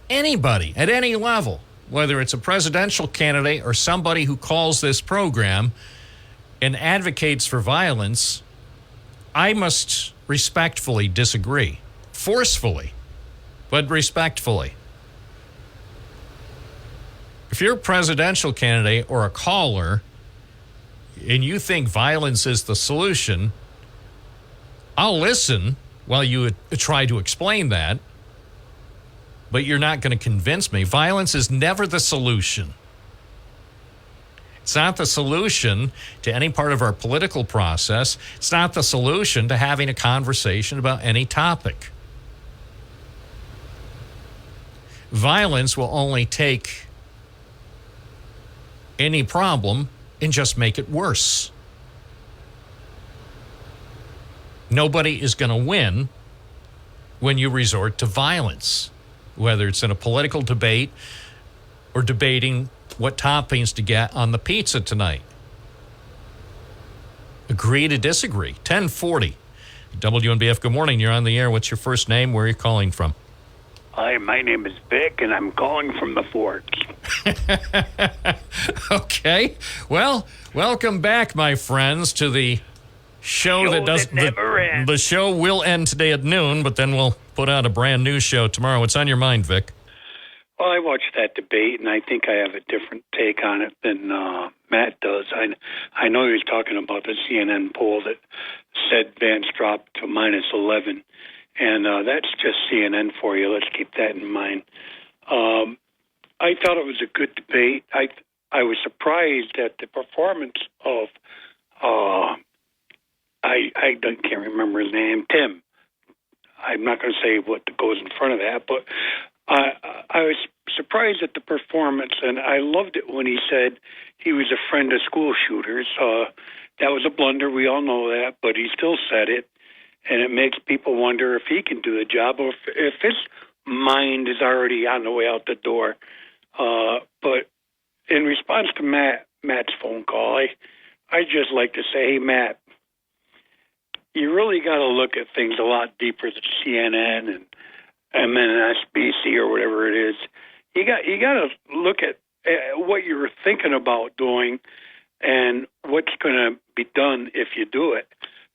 at any level whether it's a presidential candidate or somebody who calls this program and advocates for violence, I must respectfully disagree. Forcefully, but respectfully. If you're a presidential candidate or a caller and you think violence is the solution, I'll listen while you try to explain that, but you're not going to convince me. Violence is never the solution. It's not the solution to any part of our political process. It's not the solution to having a conversation about any topic. Violence will only take any problem and just make it worse. Nobody is going to win when you resort to violence, whether it's in a political debate or debating what toppings to get on the pizza tonight. Agree to disagree. 1040. WNBF, good morning. You're on the air. What's your first name? Where are you calling from? Hi, my name is Vic, and I'm calling from the Forks. Okay. Well, welcome back, my friends, to the show that doesn't never ends. The show will end today at noon, but then we'll put out a brand new show tomorrow. What's on your mind, Vic? Well, I watched that debate, and I think I have a different take on it than Matt does. I know he was talking about the CNN poll that said Vance dropped to -11, and that's just CNN for you. Let's keep that in mind. I thought it was a good debate. I was surprised at the performance of I can't remember his name, Tim. I'm not going to say what goes in front of that, but I was surprised at the performance, and I loved it when he said he was a friend of school shooters. That was a blunder. We all know that, but he still said it, and it makes people wonder if he can do the job or if his mind is already on the way out the door. But in response to Matt's phone call, I just like to say, hey, Matt, you really got to look at things a lot deeper than CNN and MSNBC or whatever it is. You got to look at what you were thinking about doing and what's going to be done if you do it,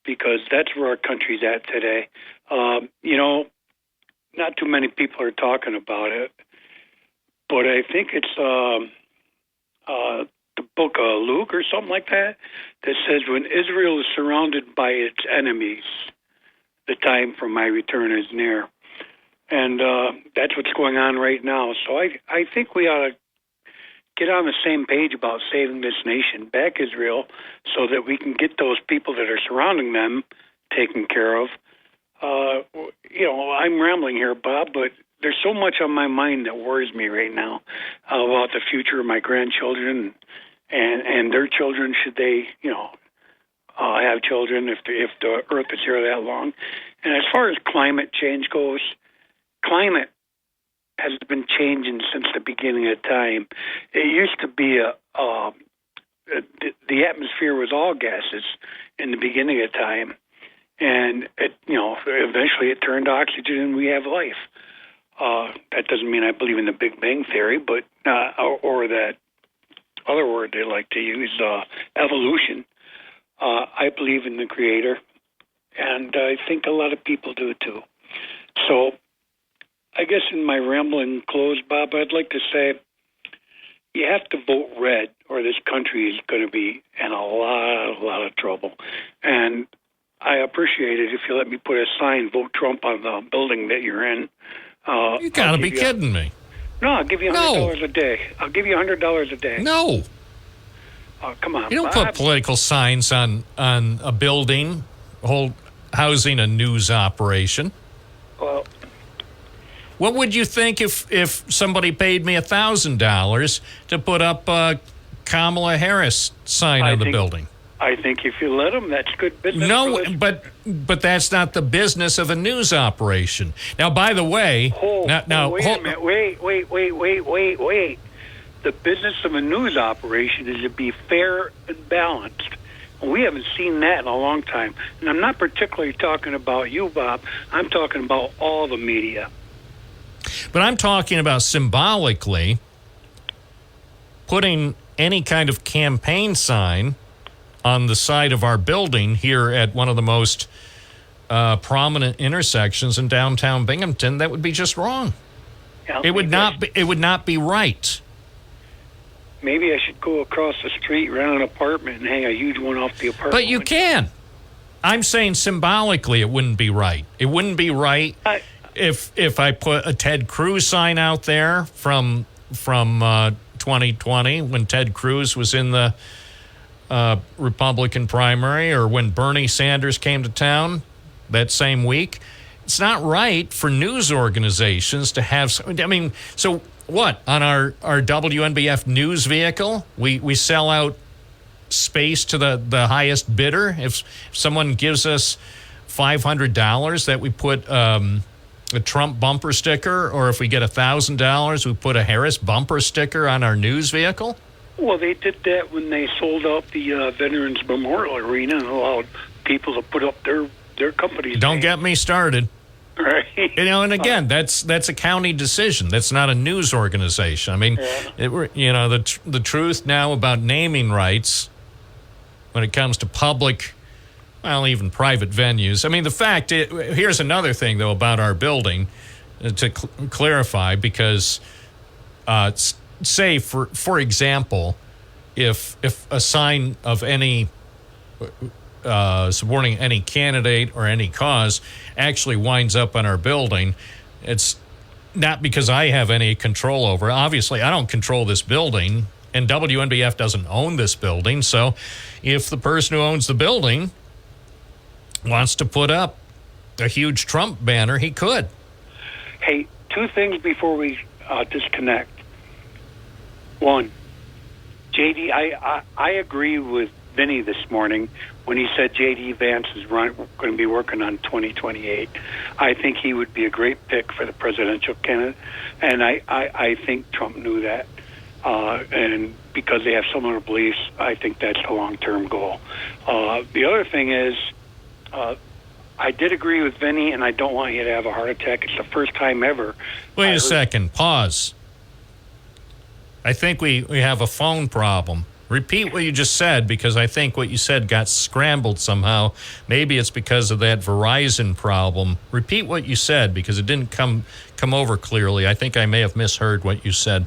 because that's where our country's at today. Not too many people are talking about it, but I think it's the book of Luke or something like that says when Israel is surrounded by its enemies, the time for my return is near. And that's what's going on right now. So I think we ought to get on the same page about saving this nation, back Israel, so that we can get those people that are surrounding them taken care of. I'm rambling here, Bob, but there's so much on my mind that worries me right now about the future of my grandchildren and their children, should they, have children if the earth is here that long. And as far as climate change goes, climate has been changing since the beginning of time. It used to be the atmosphere was all gases in the beginning of time, and eventually it turned to oxygen, and we have life. That doesn't mean I believe in the Big Bang Theory, but or that other word they like to use, evolution. I believe in the Creator, and I think a lot of people do too. So I guess in my rambling close, Bob, I'd like to say you have to vote red or this country is going to be in a lot of trouble. And I appreciate it if you let me put a sign, vote Trump, on the building that you're in. You got to be kidding me. No, I'll give you $100 a day. I'll give you $100 a day. No. Oh, come on, You don't Bob. put political signs on a building housing a news operation. Well, what would you think if somebody paid me $1,000 to put up a Kamala Harris sign on the building? I think if you let them, that's good business. No, but that's not the business of a news operation. Now, by the way, wait a minute. Wait. The business of a news operation is to be fair and balanced. We haven't seen that in a long time. And I'm not particularly talking about you, Bob. I'm talking about all the media. But I'm talking about symbolically. putting any kind of campaign sign on the side of our building here at one of the most prominent intersections in downtown Binghamton, that would be just wrong. Yeah, It would not be right. Maybe I should go across the street, rent an apartment, and hang a huge one off the apartment. But you window. can. I'm saying symbolically it wouldn't be right. It wouldn't be right if I put a Ted Cruz sign out there from 2020 when Ted Cruz was in the Republican primary, or when Bernie Sanders came to town that same week. It's not right for news organizations to have. I mean, so what? On our WNBF news vehicle, we sell out space to the highest bidder. If someone gives us $500, that we put a Trump bumper sticker, or if we get $1,000, we put a Harris bumper sticker on our news vehicle. Well, they did that when they sold out the Veterans Memorial Arena and allowed people to put up their companies. Don't get me started. Right. And again, that's a county decision. That's not a news organization. I mean, the truth now about naming rights when it comes to public, well, even private venues. I mean, here's another thing, though, about our building to clarify, because say, for example, if a sign of any supporting any candidate or any cause actually winds up on our building, it's not because I have any control over it. Obviously, I don't control this building, and WNBF doesn't own this building. So if the person who owns the building wants to put up a huge Trump banner, he could. Hey, two things before we disconnect. One, JD, I agree with Vinny this morning when he said J.D. Vance is going to be working on 2028. I think he would be a great pick for the presidential candidate, and I think Trump knew that. And because they have similar beliefs, I think that's the long-term goal. The other thing is, I did agree with Vinny, and I don't want you to have a heart attack. It's the first time ever. Wait a second. Pause. I think we have a phone problem. Repeat what you just said, because I think what you said got scrambled somehow. Maybe it's because of that Verizon problem. Repeat what you said, because it didn't come over clearly. I think I may have misheard what you said.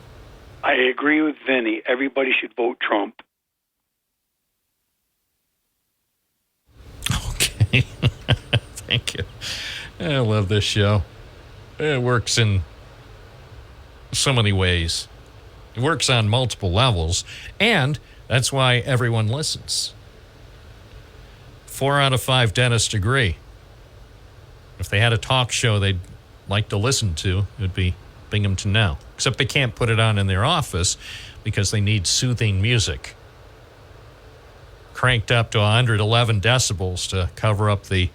I agree with Vinny. Everybody should vote Trump. Okay. Thank you. I love this show. It works in so many ways. It works on multiple levels, and that's why everyone listens. 4 out of 5 dentists agree. If they had a talk show they'd like to listen to, it would be Binghamton Now. Except they can't put it on in their office because they need soothing music. Cranked up to 111 decibels to cover up the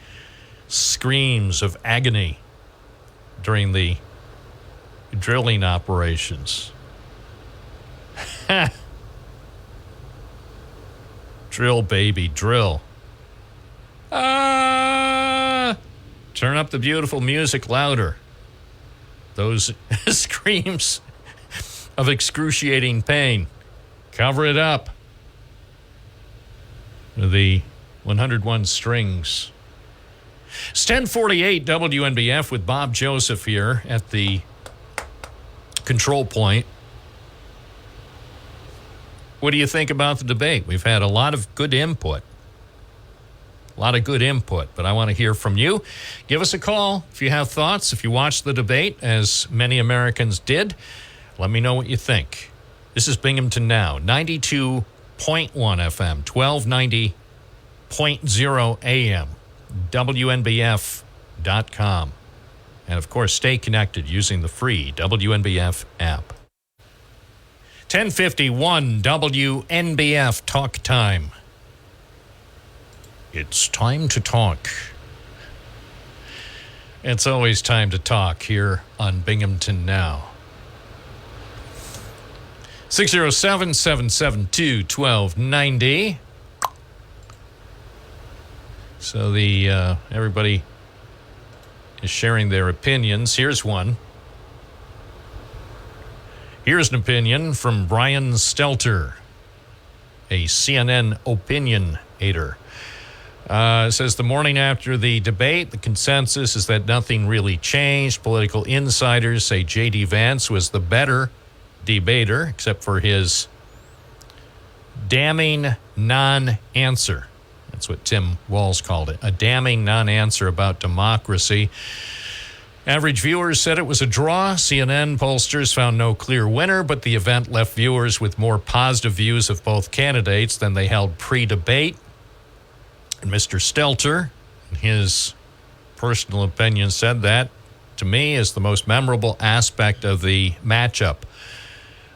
screams of agony during the drilling operations. Drill, baby, drill. Turn up the beautiful music louder. Those screams of excruciating pain. Cover it up. The 101 strings. It's 1048 WNBF with Bob Joseph here at the control point. What do you think about the debate? We've had a lot of good input. But I want to hear from you. Give us a call if you have thoughts. If you watched the debate, as many Americans did, let me know what you think. This is Binghamton Now, 92.1 FM, 1290.0 AM, WNBF.com. And, of course, stay connected using the free WNBF app. 1051 WNBF Talk Time. It's time to talk. It's always time to talk here on Binghamton Now. 607-772-1290. So everybody is sharing their opinions. Here's one. Here's an opinion from Brian Stelter, a CNN opinionator. Says the morning after the debate, the consensus is that nothing really changed. Political insiders say J.D. Vance was the better debater, except for his damning non-answer. That's what Tim Walz called it, a damning non-answer about democracy. Average viewers said it was a draw. CNN pollsters found no clear winner, but the event left viewers with more positive views of both candidates than they held pre-debate. And Mr. Stelter, in his personal opinion, said that, to me, is the most memorable aspect of the matchup.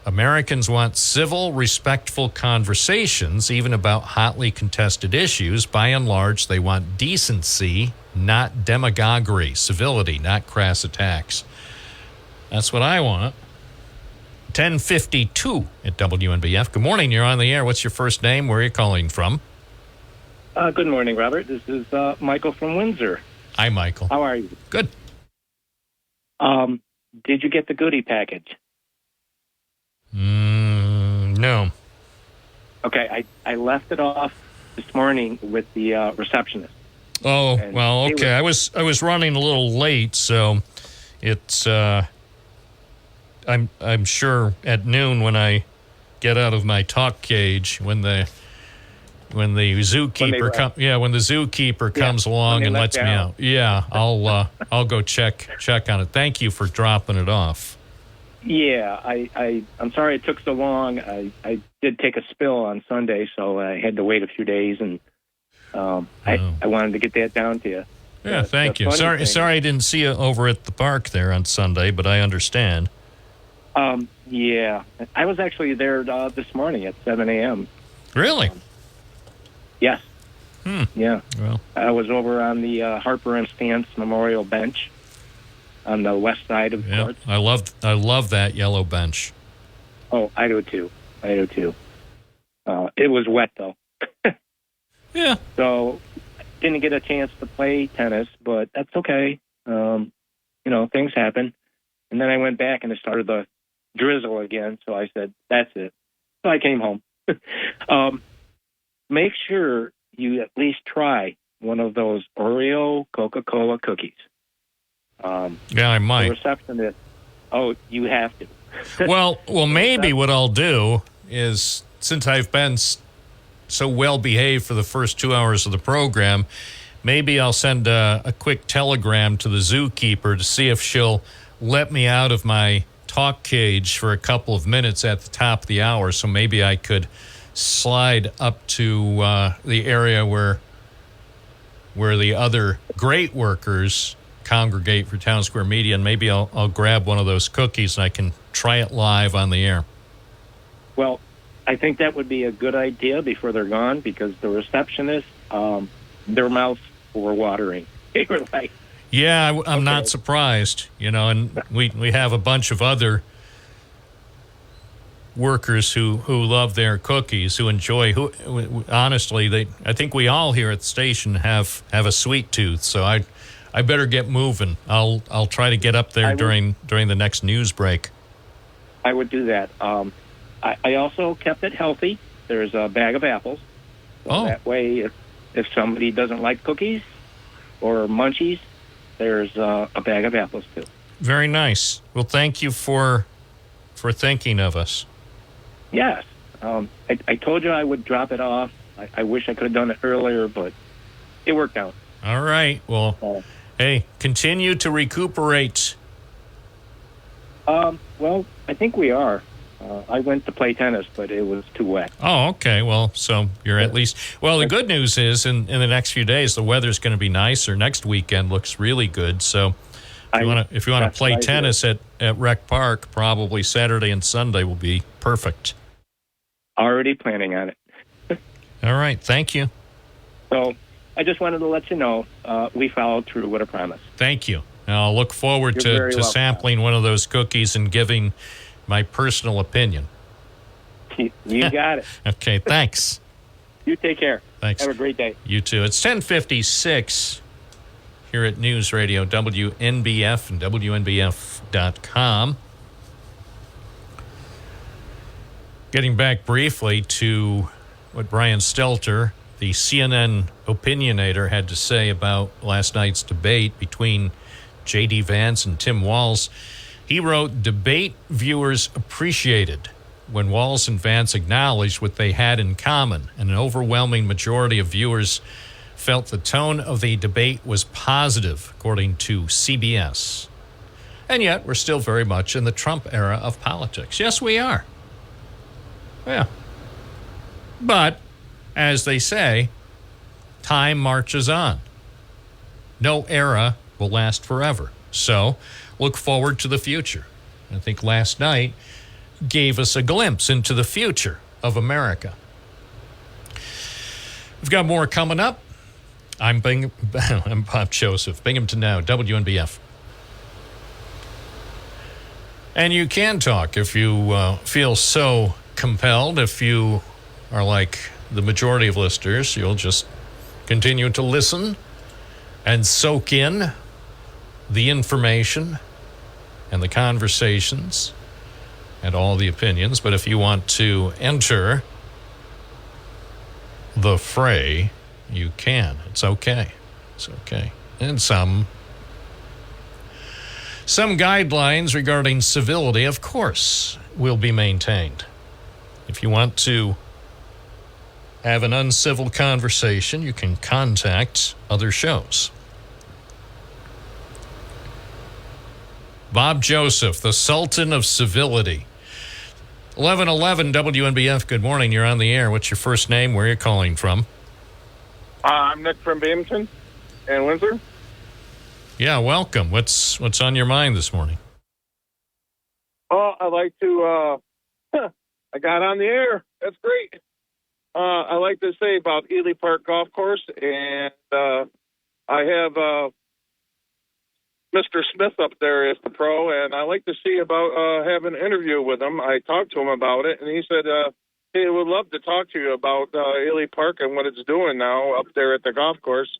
Americans want civil, respectful conversations, even about hotly contested issues. By and large, they want decency, not demagoguery, civility, not crass attacks. That's what I want. 10:52 at WNBF. Good morning, you're on the air. What's your first name? Where are you calling from? Good morning, Robert. This is Michael from Windsor. Hi, Michael. How are you? Good. Did you get the goodie package? No. Okay, I left it off this morning with the receptionist. Oh, And well, okay. I was running a little late, so it's I'm sure at noon when I get out of my talk cage when the zookeeper comes along and lets me out. Yeah, I'll go check on it. Thank you for dropping it off. Yeah, I'm sorry it took so long. I did take a spill on Sunday, so I had to wait a few days, and I wanted to get that down to you. Yeah, thank you. Sorry I didn't see you over at the park there on Sunday, but I understand. Yeah, I was actually there this morning at 7 a.m. Really? Yes. Yeah. Well, I was over on the Harper and Stance Memorial Bench on the west side of the court. I love that yellow bench. Oh, I do too. It was wet though. Yeah. So didn't get a chance to play tennis, but that's okay. Things happen. And then I went back and it started the drizzle again. So I said, that's it. So I came home. Make sure you at least try one of those Oreo Coca-Cola cookies. Yeah, I might. The receptionist, you have to. well, maybe what I'll do is, since I've been so well behaved for the first 2 hours of the program, maybe I'll send a quick telegram to the zookeeper to see if she'll let me out of my talk cage for a couple of minutes at the top of the hour. So maybe I could slide up to the area where the other great workers congregate for Town Square Media, and maybe I'll grab one of those cookies and I can try it live on the air. Well, I think that would be a good idea before they're gone, because the receptionists, their mouths were watering. They were like, yeah, I'm not surprised, and we have a bunch of other workers who love their cookies, who enjoy, honestly, I think we all here at the station have a sweet tooth, so I better get moving. I'll try to get up there during the next news break. I would do that. I also kept it healthy. There's a bag of apples. So that way, if somebody doesn't like cookies or munchies, there's a bag of apples too. Very nice. Well, thank you for thinking of us. Yes. I told you I would drop it off. I wish I could have done it earlier, but it worked out. All right. Well, hey, continue to recuperate. Well, I think we are. I went to play tennis, but it was too wet. Oh, okay. Well, so you're at least... Well, the good news is in the next few days, the weather's going to be nicer. Next weekend looks really good. So if you want to play tennis at Rec Park, probably Saturday and Sunday will be perfect. Already planning on it. All right. Thank you. So I just wanted to let you know we followed through with a promise. Thank you. Now, I'll look forward to sampling one of those cookies and giving my personal opinion. You got it. Okay, thanks. You take care. Thanks. Have a great day. You too. It's 10:56 here at News Radio WNBF and WNBF.com. Getting back briefly to what Brian Stelter, the CNN opinionator, had to say about last night's debate between J.D. Vance and Tim Walz. He wrote, debate viewers appreciated when Walz and Vance acknowledged what they had in common, and an overwhelming majority of viewers felt the tone of the debate was positive, according to CBS. And yet, we're still very much in the Trump era of politics. Yes, we are. Yeah. But, as they say, time marches on. No era will last forever. So, look forward to the future. I think last night gave us a glimpse into the future of America. We've got more coming up. I'm Bob Joseph, Binghamton Now, WNBF. And you can talk if you feel so compelled. If you are like the majority of listeners, you'll just continue to listen and soak in the information and the conversations and all the opinions. But if you want to enter the fray, you can. It's okay. It's okay. And some guidelines regarding civility, of course, will be maintained. If you want to have an uncivil conversation, you can contact other shows. Bob Joseph, the Sultan of Civility. 1111 WNBF, good morning. You're on the air. What's your first name? Where are you calling from? I'm Nick from Binghamton and Windsor. Yeah, welcome. What's on your mind this morning? Oh, I'd like to, I got on the air. That's great. I'd like to say about Ely Park Golf Course, and I have Mr. Smith up there as the pro, and I'd like to see about having an interview with him. I talked to him about it, and he said he would love to talk to you about Ely Park and what it's doing now up there at the golf course.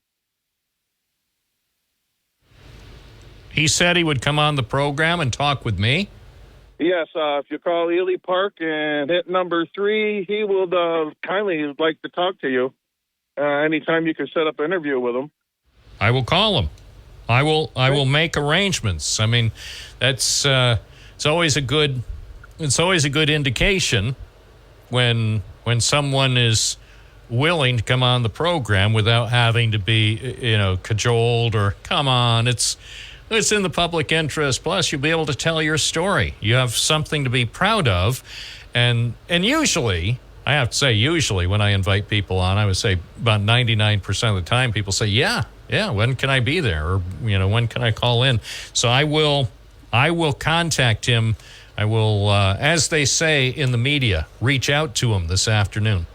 He said he would come on the program and talk with me? Yes, if you call Ely Park and hit number 3, he will kindly like to talk to you anytime you can set up an interview with him. I will call him. I will make arrangements. I mean, that's it's always a good indication when someone is willing to come on the program without having to be cajoled or come on. It's in the public interest. Plus, you'll be able to tell your story. You have something to be proud of, and usually, I have to say, when I invite people on, I would say about 99% of the time, people say, yeah, when can I be there? Or, when can I call in? So I will contact him. I will, as they say in the media, reach out to him this afternoon.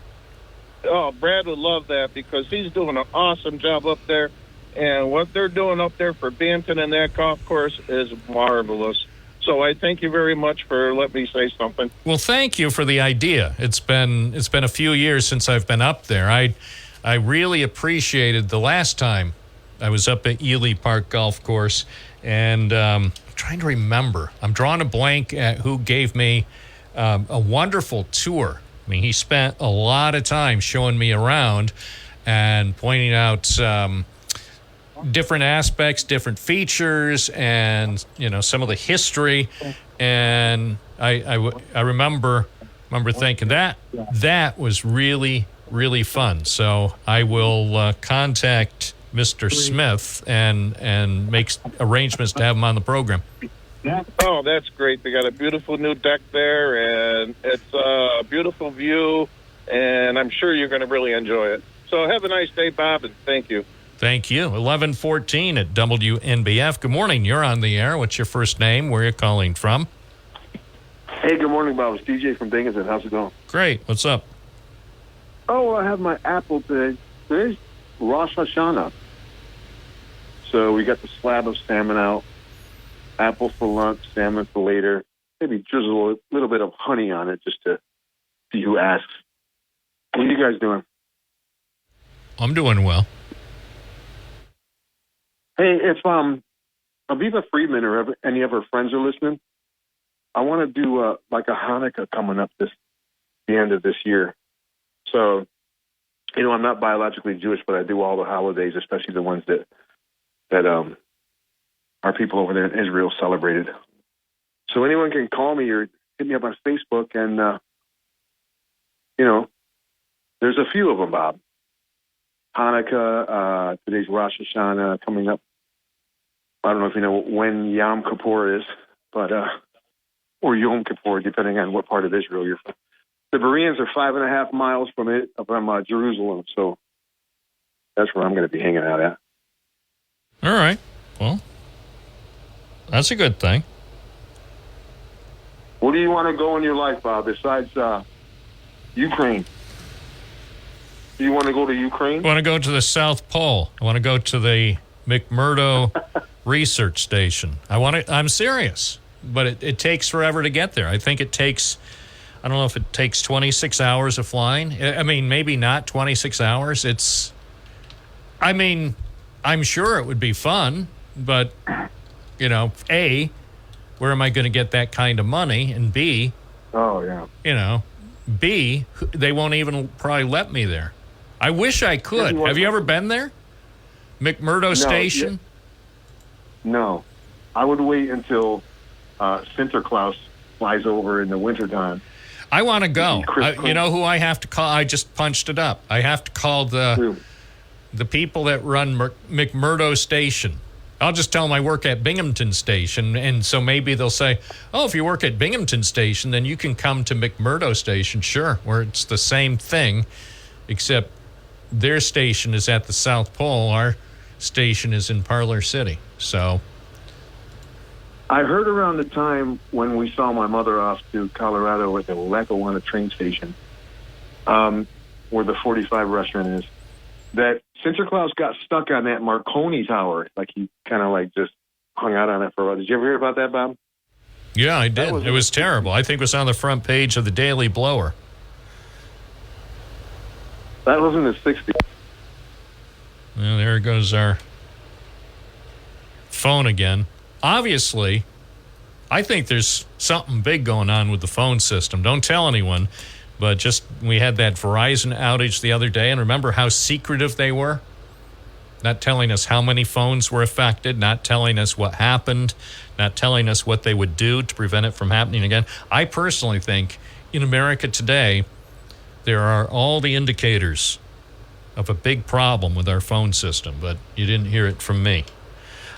Oh, Brad would love that because he's doing an awesome job up there. And what they're doing up there for Binghamton and that golf course is marvelous. So I thank you very much for letting me say something. Well, thank you for the idea. It's been a few years since I've been up there. I really appreciated the last time I was up at Ely Park Golf Course, and I'm trying to remember. I'm drawing a blank at who gave me a wonderful tour. I mean, he spent a lot of time showing me around and pointing out different aspects, different features, and some of the history. And I remember thinking that was really, really fun. So I will contact Mr. Smith and make arrangements to have him on the program. Oh, that's great. They got a beautiful new deck there, and it's a beautiful view, and I'm sure you're going to really enjoy it. So have a nice day, Bob, and thank you. Thank you. 1114 at WNBF. Good morning. You're on the air. What's your first name? Where are you calling from? Hey, good morning, Bob. It's DJ from Binghamton. How's it going? Great. What's up? Oh, I have my apple today. Today's Rosh Hashanah. So we got the slab of salmon out. Apple for lunch, salmon for later. Maybe drizzle a little bit of honey on it just to see who asks. What are you guys doing? I'm doing well. Hey, if Aviva Friedman or any of her friends are listening, I want to do like a Hanukkah coming up this the end of this year. So, I'm not biologically Jewish, but I do all the holidays, especially the ones that our people over there in Israel celebrated. So anyone can call me or hit me up on Facebook, and there's a few of them, Bob. Hanukkah, today's Rosh Hashanah coming up. I don't know if you know when Yom Kippur is, but or Yom Kippur, depending on what part of Israel you're from. The Bereans are 5.5 miles from Jerusalem, so that's where I'm going to be hanging out at. All right. Well, that's a good thing. Where do you want to go in your life, Bob, besides Ukraine? Do you want to go to Ukraine? I want to go to the South Pole. I want to go to the McMurdo Research Station. I'm serious, but it takes forever to get there. I think it takes, I don't know if it takes 26 hours of flying. I mean, maybe not 26 hours. I'm sure it would be fun, but, A, where am I going to get that kind of money? And B, B, they won't even probably let me there. I wish I could. Have you ever been there? McMurdo Station? No. I would wait until Sinterklaas flies over in the wintertime. I want to go. You know who I have to call? I just punched it up. I have to call the people that run McMurdo Station. I'll just tell them I work at Binghamton Station, and so maybe they'll say, oh, if you work at Binghamton Station, then you can come to McMurdo Station. Sure, where it's the same thing, except their station is at the South Pole. Our station is in Parlor City. So I heard around the time when we saw my mother off to Colorado at the Lackawanna train station, where the 45 restaurant is, that Sinterklaas got stuck on that Marconi Tower. Like he kind of just hung out on it for a while. Did you ever hear about that, Bob? Yeah, I did. It was terrible. I think it was on the front page of the Daily Blower. That was in the 60s. Well, there goes our phone again. Obviously, I think there's something big going on with the phone system. Don't tell anyone, but we had that Verizon outage the other day, and remember how secretive they were? Not telling us how many phones were affected, not telling us what happened, not telling us what they would do to prevent it from happening again. I personally think in America today, there are all the indicators of a big problem with our phone system, but you didn't hear it from me.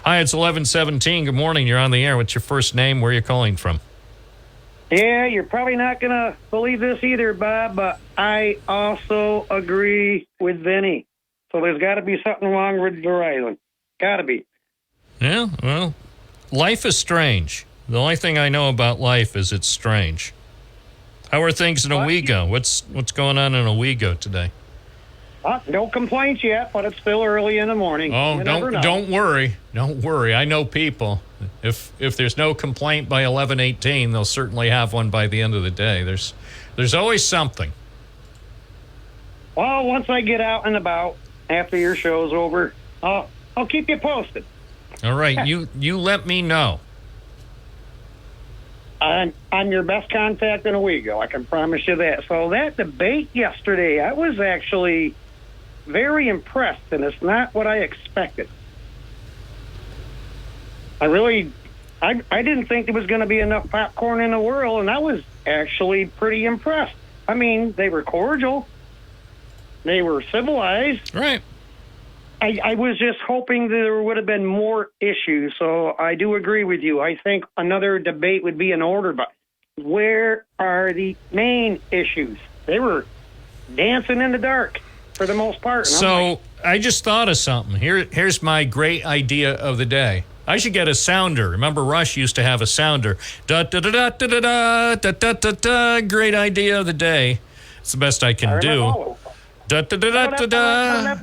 Hi, it's 11:17. Good morning. You're on the air. What's your first name? Where are you calling from? Yeah, you're probably not going to believe this either, Bob, but I also agree with Vinny. So there's got to be something wrong with Verizon. Got to be. Yeah, well, life is strange. The only thing I know about life is it's strange. How are things in Owego? What's going on in Owego today? No complaints yet, but it's still early in the morning. Oh, don't worry. Don't worry. I know people. If there's no complaint by 11:18, they'll certainly have one by the end of the day. There's always something. Well, once I get out and about after your show's over, I'll keep you posted. All right, you let me know. I'm your best contact in Owego. I can promise you that. So that debate yesterday, I was actually very impressed, and it's not what I expected. I didn't think there was going to be enough popcorn in the world, and I was actually pretty impressed. I mean, they were cordial. They were civilized. Right. I was just hoping there would have been more issues, so I do agree with you. I think another debate would be in order, but where are the main issues? They were dancing in the dark for the most part. So I just thought of something. Here's my great idea of the day. I should get a sounder. Remember, Rush used to have a sounder. Da-da-da-da-da-da-da-da-da-da. Great idea of the day. It's the best I can do. Da-da-da-da-da-da.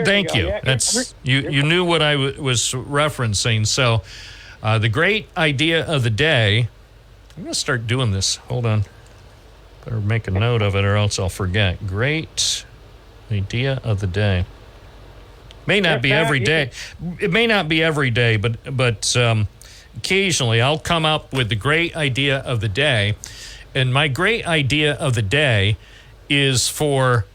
Thank you. That's you knew what I was referencing. So the great idea of the day. I'm going to start doing this. Hold on. Better make a note of it or else I'll forget. Great idea of the day. May not be every day. It may not be every day, but occasionally I'll come up with the great idea of the day. And my great idea of the day is for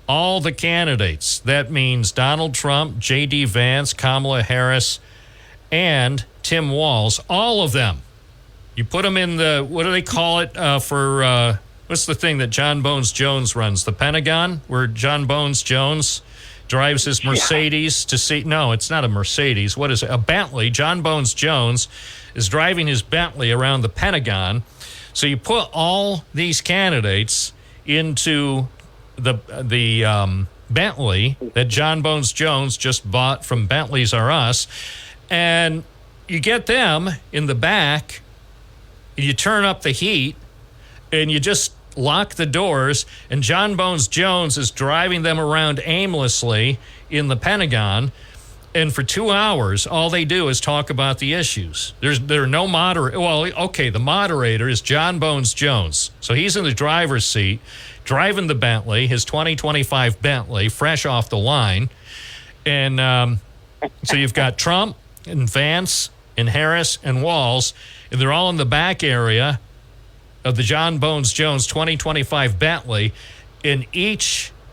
all the candidates. That means Donald Trump, J.D. Vance, Kamala Harris, and Tim Walz, all of them. You put them in the, what do they call it what's the thing that John Bones Jones runs? The Pentagon, where John Bones Jones drives his Mercedes to see. No, it's not a Mercedes. What is it? A Bentley. John Bones Jones is driving his Bentley around the Pentagon. So you put all these candidates into the Bentley that John Bones Jones just bought from Bentley's R Us, and you get them in the back. You turn up the heat, and you just lock the doors, and John Bones Jones is driving them around aimlessly in the Pentagon, and for 2 hours, all they do is talk about the issues. There are no moderator. Well, okay, the moderator is John Bones Jones. So he's in the driver's seat, driving the Bentley, his 2025 Bentley, fresh off the line. And so you've got Trump and Vance and Harris and Walz, and they're all in the back area of the John Bones Jones 2025 Bentley. In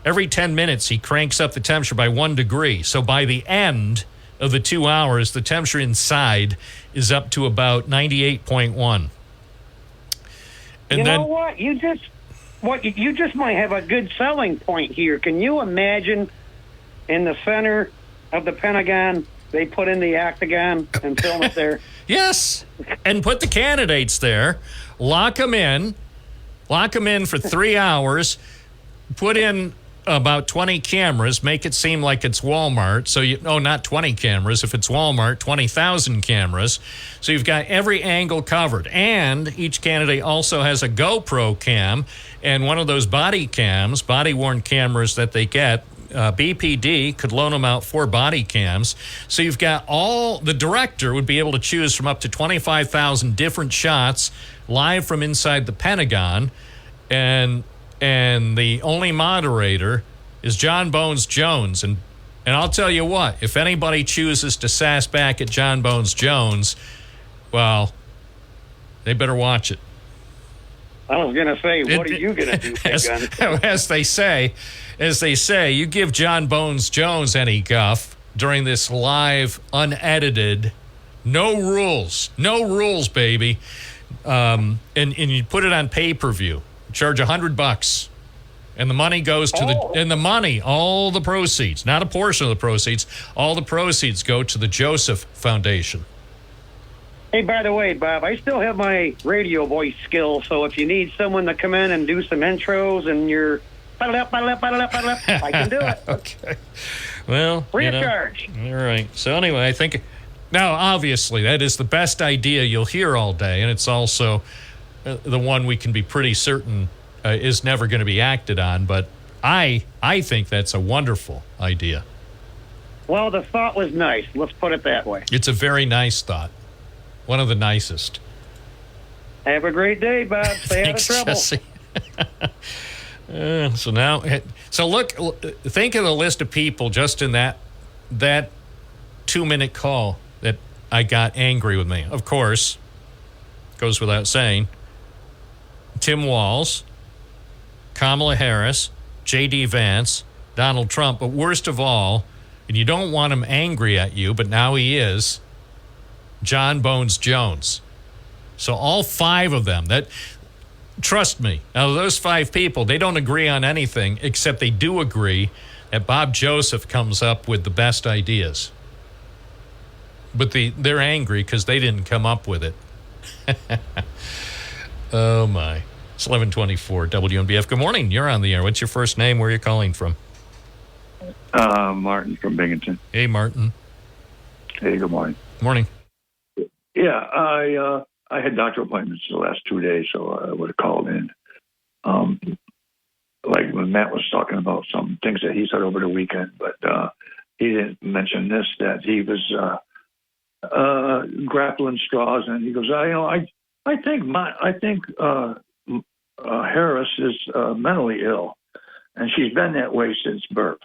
every 10 minutes, he cranks up the temperature by 1 degree. So by the end of the 2 hours, the temperature inside is up to about 98.1. And you know what? You just might have a good selling point here. Can you imagine in the center of the Pentagon, they put in the octagon and film it there? Yes, and put the candidates there, lock them in for 3 hours, put in about 20 cameras, make it seem like it's Walmart. So, not 20 cameras. If it's Walmart, 20,000 cameras. So you've got every angle covered. And each candidate also has a GoPro cam and one of those body-worn cameras that they get. BPD could loan them out 4 body cams. So you've got the director would be able to choose from up to 25,000 different shots live from inside the Pentagon. And the only moderator is John Bones Jones. And I'll tell you what, if anybody chooses to sass back at John Bones Jones, well, they better watch it. I was going to say, what are you going to do, Big Gun? As they say, you give John Bones Jones any guff during this live, unedited, no rules, baby. And you put it on pay-per-view. Charge $100, and the money goes to all the proceeds, not a portion of the proceeds, all the proceeds go to the Joseph Foundation. Hey, by the way, Bob, I still have my radio voice skills, so if you need someone to come in and do some intros and you're I can do it. Okay. Well, free of charge. All right. So anyway, I think now obviously that is the best idea you'll hear all day, and it's also the one we can be pretty certain is never going to be acted on. But I think that's a wonderful idea. Well, the thought was nice. Let's put it that way. It's a very nice thought. One of the nicest. Have a great day, Bob. Stay out of trouble. Jesse. So look, think of the list of people just in that 2-minute call that I got angry with me. Of course, goes without saying, Tim Walz, Kamala Harris, J.D. Vance, Donald Trump, but worst of all, and you don't want him angry at you, but now he is, John Bones Jones. So all 5 of them, trust me, now those 5 people, they don't agree on anything, except they do agree that Bob Joseph comes up with the best ideas. But they're angry because they didn't come up with it. Oh, my. It's 11:24 WNBF. Good morning. You're on the air. What's your first name? Where are you calling from? Martin from Binghamton. Hey, Martin. Hey, good morning. Morning. Yeah, I had doctor appointments the last 2 days, so I would have called in. Like when Matt was talking about some things that he said over the weekend, but he didn't mention this, that he was grappling straws, and he goes, I think Harris is mentally ill, and she's been that way since birth.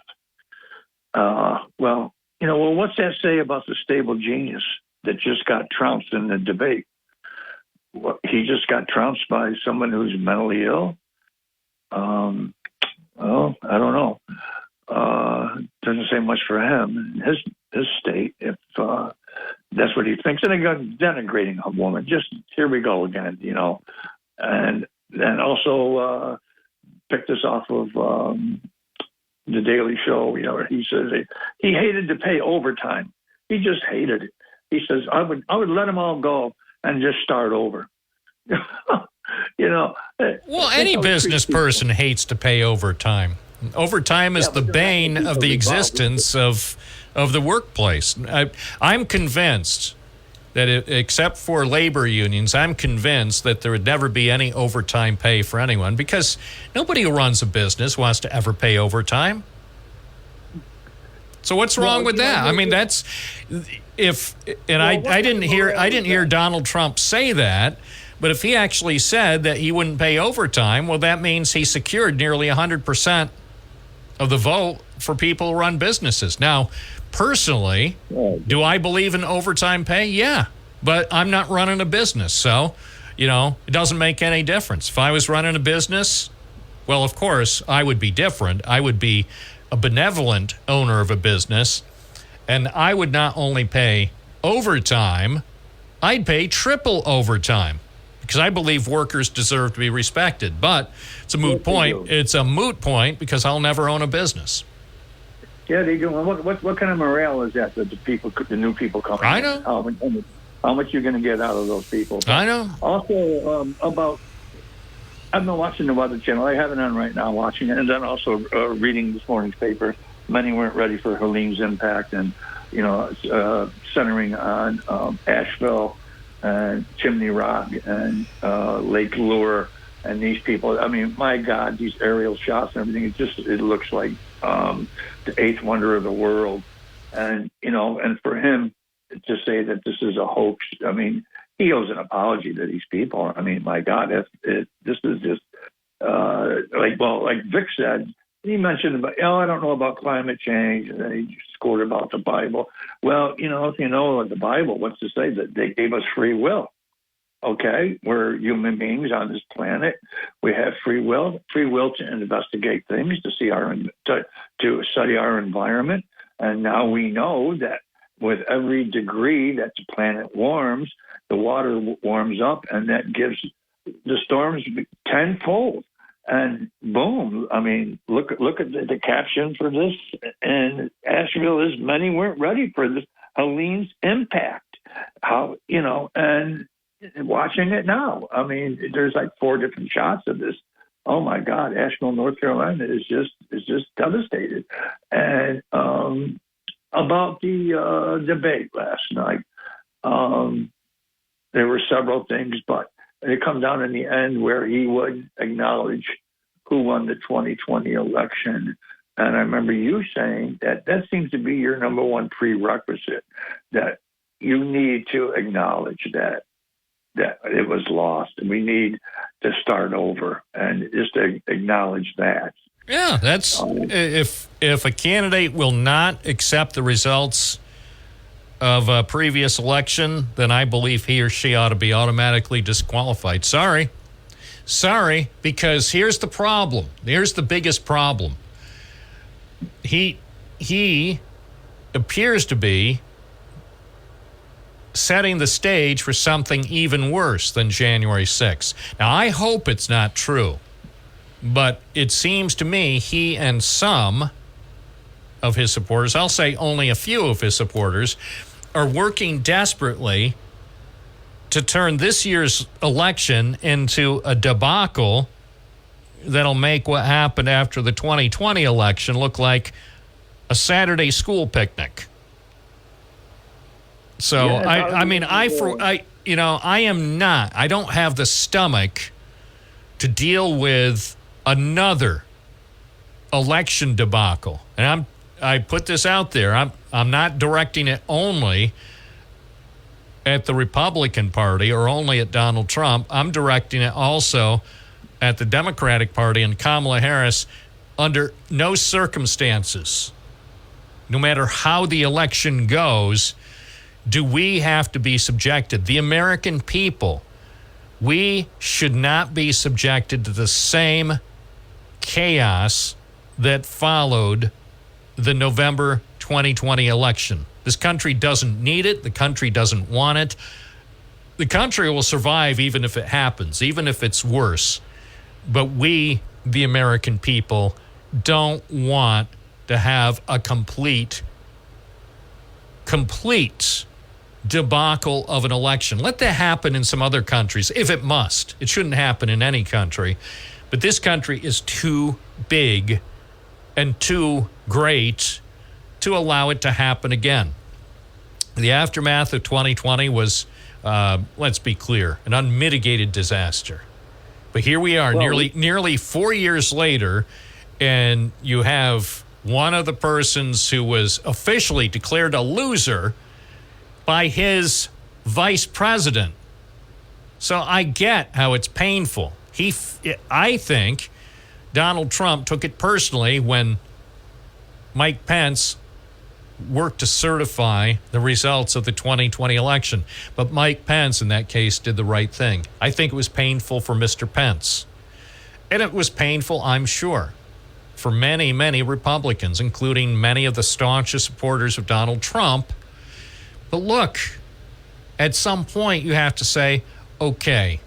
Well, what's that say about the stable genius that just got trounced in the debate? he just got trounced by someone who's mentally ill. Well, I don't know. Doesn't say much for him, his state, if that's what he thinks. And again, denigrating a woman. Just here we go again, And then also picked this off of the Daily Show. He says he hated to pay overtime. He just hated it. He says I would let them all go and just start over. Well, any business person hates to pay overtime. Overtime is the bane of the existence of the workplace. I'm convinced that except for labor unions, I'm convinced that there would never be any overtime pay for anyone, because nobody who runs a business wants to ever pay overtime. So what's wrong with that? I mean, that's I didn't hear Donald Trump say that. But if he actually said that he wouldn't pay overtime, well, that means he secured nearly 100% of the vote for people who run businesses. Now, personally, do I believe in overtime pay? Yeah, but I'm not running a business, so, it doesn't make any difference. If I was running a business, well, of course, I would be different. I would be a benevolent owner of a business, and I would not only pay overtime, I'd pay triple overtime. Because I believe workers deserve to be respected. But it's a moot point. It's a moot point because I'll never own a business. Yeah, they do. What kind of morale is that? The new people coming. I know. How much you're going to get out of those people? I know. Also, I've been watching the Weather Channel. I have it on right now, watching it, and then also reading this morning's paper. Many weren't ready for Helene's impact, and centering on Asheville and Chimney Rock and Lake Lure and these people. I mean, my God, these aerial shots and everything, it looks like the eighth wonder of the world. And, and for him to say that this is a hoax, I mean, he owes an apology to these people. I mean, my God, this is just like Vic said, he mentioned about, I don't know about climate change, and then he scored about the Bible. Well, if you know the Bible, what's to say that they gave us free will? Okay, we're human beings on this planet. We have free will to investigate things, to see to study our environment. And now we know that with every degree that the planet warms, the water warms up, and that gives the storms tenfold. And boom, I mean, look at the caption for this. And Asheville is many weren't ready for this Helene's impact. And watching it now, I mean, there's like 4 different shots of this. Oh my God, Asheville, North Carolina is just devastated. And about the debate last night, there were several things, but it come down in the end where he would acknowledge who won the 2020 election. And I remember you saying that seems to be your number one prerequisite, that you need to acknowledge that it was lost. And we need to start over and just to acknowledge that. Yeah, that's if a candidate will not accept the results of a previous election, then I believe he or she ought to be automatically disqualified. Sorry, because here's the problem. Here's the biggest problem. He appears to be setting the stage for something even worse than January 6th. Now, I hope it's not true, but it seems to me he and some of his supporters, I'll say only a few of his supporters, are working desperately to turn this year's election into a debacle that'll make what happened after the 2020 election look like a Saturday school picnic. So, I don't have the stomach to deal with another election debacle. And I put this out there. I'm not directing it only at the Republican Party or only at Donald Trump. I'm directing it also at the Democratic Party and Kamala Harris. Under no circumstances, no matter how the election goes, do we have to be subjected, the American people, We should not be subjected to the same chaos that followed the November 2020 election. This country doesn't need it. The country doesn't want it. The country will survive even if it happens, even if it's worse. But we, the American people, don't want to have a complete debacle of an election. Let that happen in some other countries, if it must. It shouldn't happen in any country. But this country is too big and too great to allow it to happen again. The aftermath of 2020 was, let's be clear, an unmitigated disaster. But here we are, nearly 4 years later, and you have one of the persons who was officially declared a loser by his vice president. So I get how it's painful. I think Donald Trump took it personally when Mike Pence worked to certify the results of the 2020 election. But Mike Pence, in that case, did the right thing. I think it was painful for Mr. Pence. And it was painful, I'm sure, for many, many Republicans, including many of the staunchest supporters of Donald Trump. But look, at some point you have to say, okay,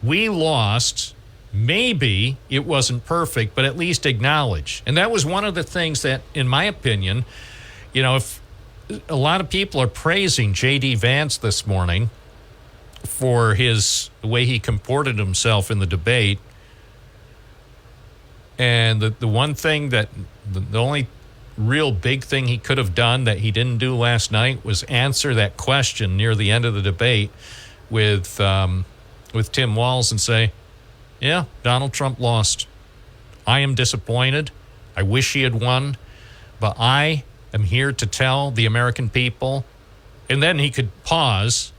we lost. Maybe it wasn't perfect, but at least acknowledge. And that was one of the things that, in my opinion, if a lot of people are praising J.D. Vance this morning for the way he comported himself in the debate. And the one thing that, the only real big thing he could have done that he didn't do last night was answer that question near the end of the debate with Tim Walz and say, yeah, Donald Trump lost. I am disappointed. I wish he had won. But I am here to tell the American people. And then he could pause,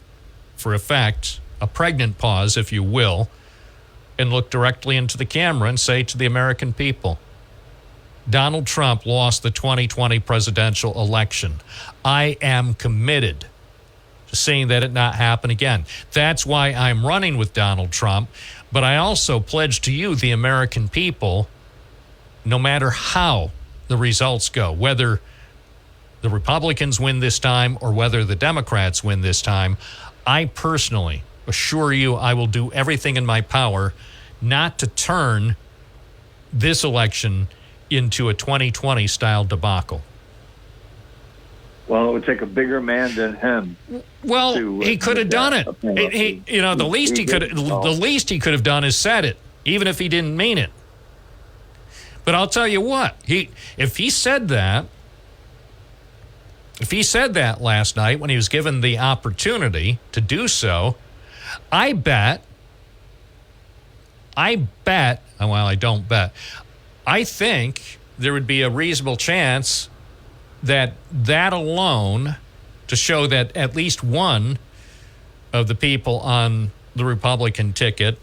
for effect, a pregnant pause, if you will, and look directly into the camera and say to the American people, Donald Trump lost the 2020 presidential election. I am committed to seeing that it not happen again. That's why I'm running with Donald Trump. But I also pledge to you, the American people, no matter how the results go, whether the Republicans win this time or whether the Democrats win this time, I personally assure you I will do everything in my power not to turn this election into a 2020 style debacle. Well, it would take a bigger man than him. Well, he could have done it. The least he could have done is said it, even if he didn't mean it. But I'll tell you what, if he said that last night when he was given the opportunity to do so, I think there would be a reasonable chance that alone, to show that at least one of the people on the Republican ticket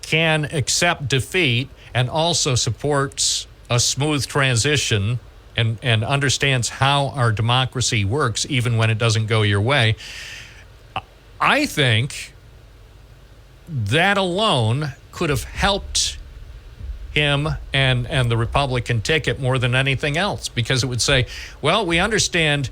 can accept defeat and also supports a smooth transition and understands how our democracy works even when it doesn't go your way. I think that alone could have helped him and the Republican ticket more than anything else, because it would say, well, we understand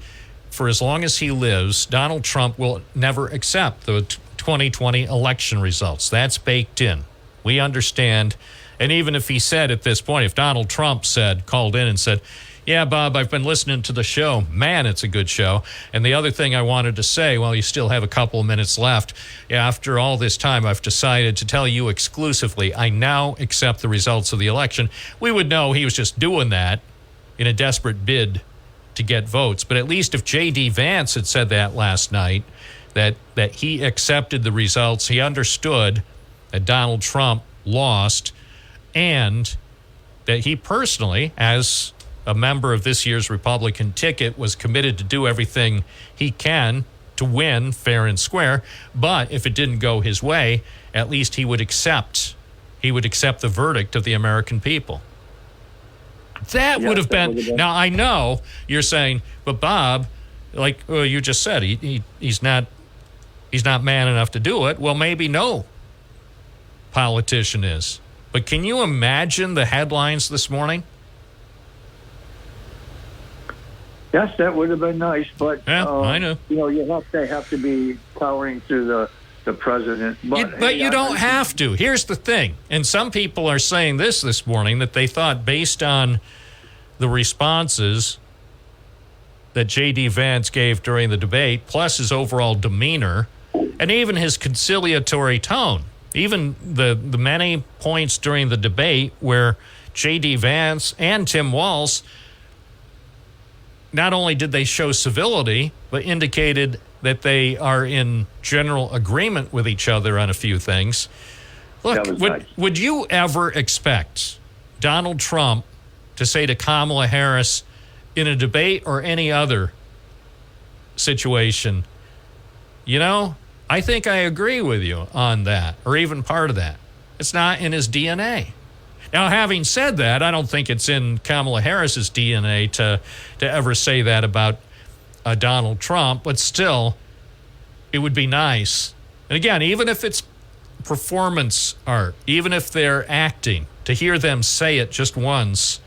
for as long as he lives, Donald Trump will never accept the 2020 election results. That's baked in. We understand. And even if he said at this point, if Donald Trump called in and said, yeah, Bob, I've been listening to the show. Man, it's a good show. And the other thing I wanted to say, well, you still have a couple of minutes left. After all this time, I've decided to tell you exclusively, I now accept the results of the election. We would know he was just doing that in a desperate bid to get votes. But at least if J.D. Vance had said that last night, that he accepted the results, he understood that Donald Trump lost, and that he personally, as a member of this year's Republican ticket, was committed to do everything he can to win fair and square. But if it didn't go his way, at least he would accept the verdict of the American people. That would have been. Now, I know you're saying, but Bob, like you just said, he's not man enough to do it. Well, maybe no. politician is. But can you imagine the headlines this morning? Yes, that would have been nice, but yeah, I know. You have to be powering through the president. But you don't have to. Here's the thing, and some people are saying this morning, that they thought based on the responses that J.D. Vance gave during the debate, plus his overall demeanor, and even his conciliatory tone, even the many points during the debate where J.D. Vance and Tim Walz, not only did they show civility, but indicated that they are in general agreement with each other on a few things. Look, would you ever expect Donald Trump to say to Kamala Harris in a debate or any other situation, I think I agree with you on that, or even part of that? It's not in his DNA. Now, having said that, I don't think it's in Kamala Harris's DNA to ever say that about Donald Trump, but still, it would be nice. And again, even if it's performance art, even if they're acting, to hear them say it just once,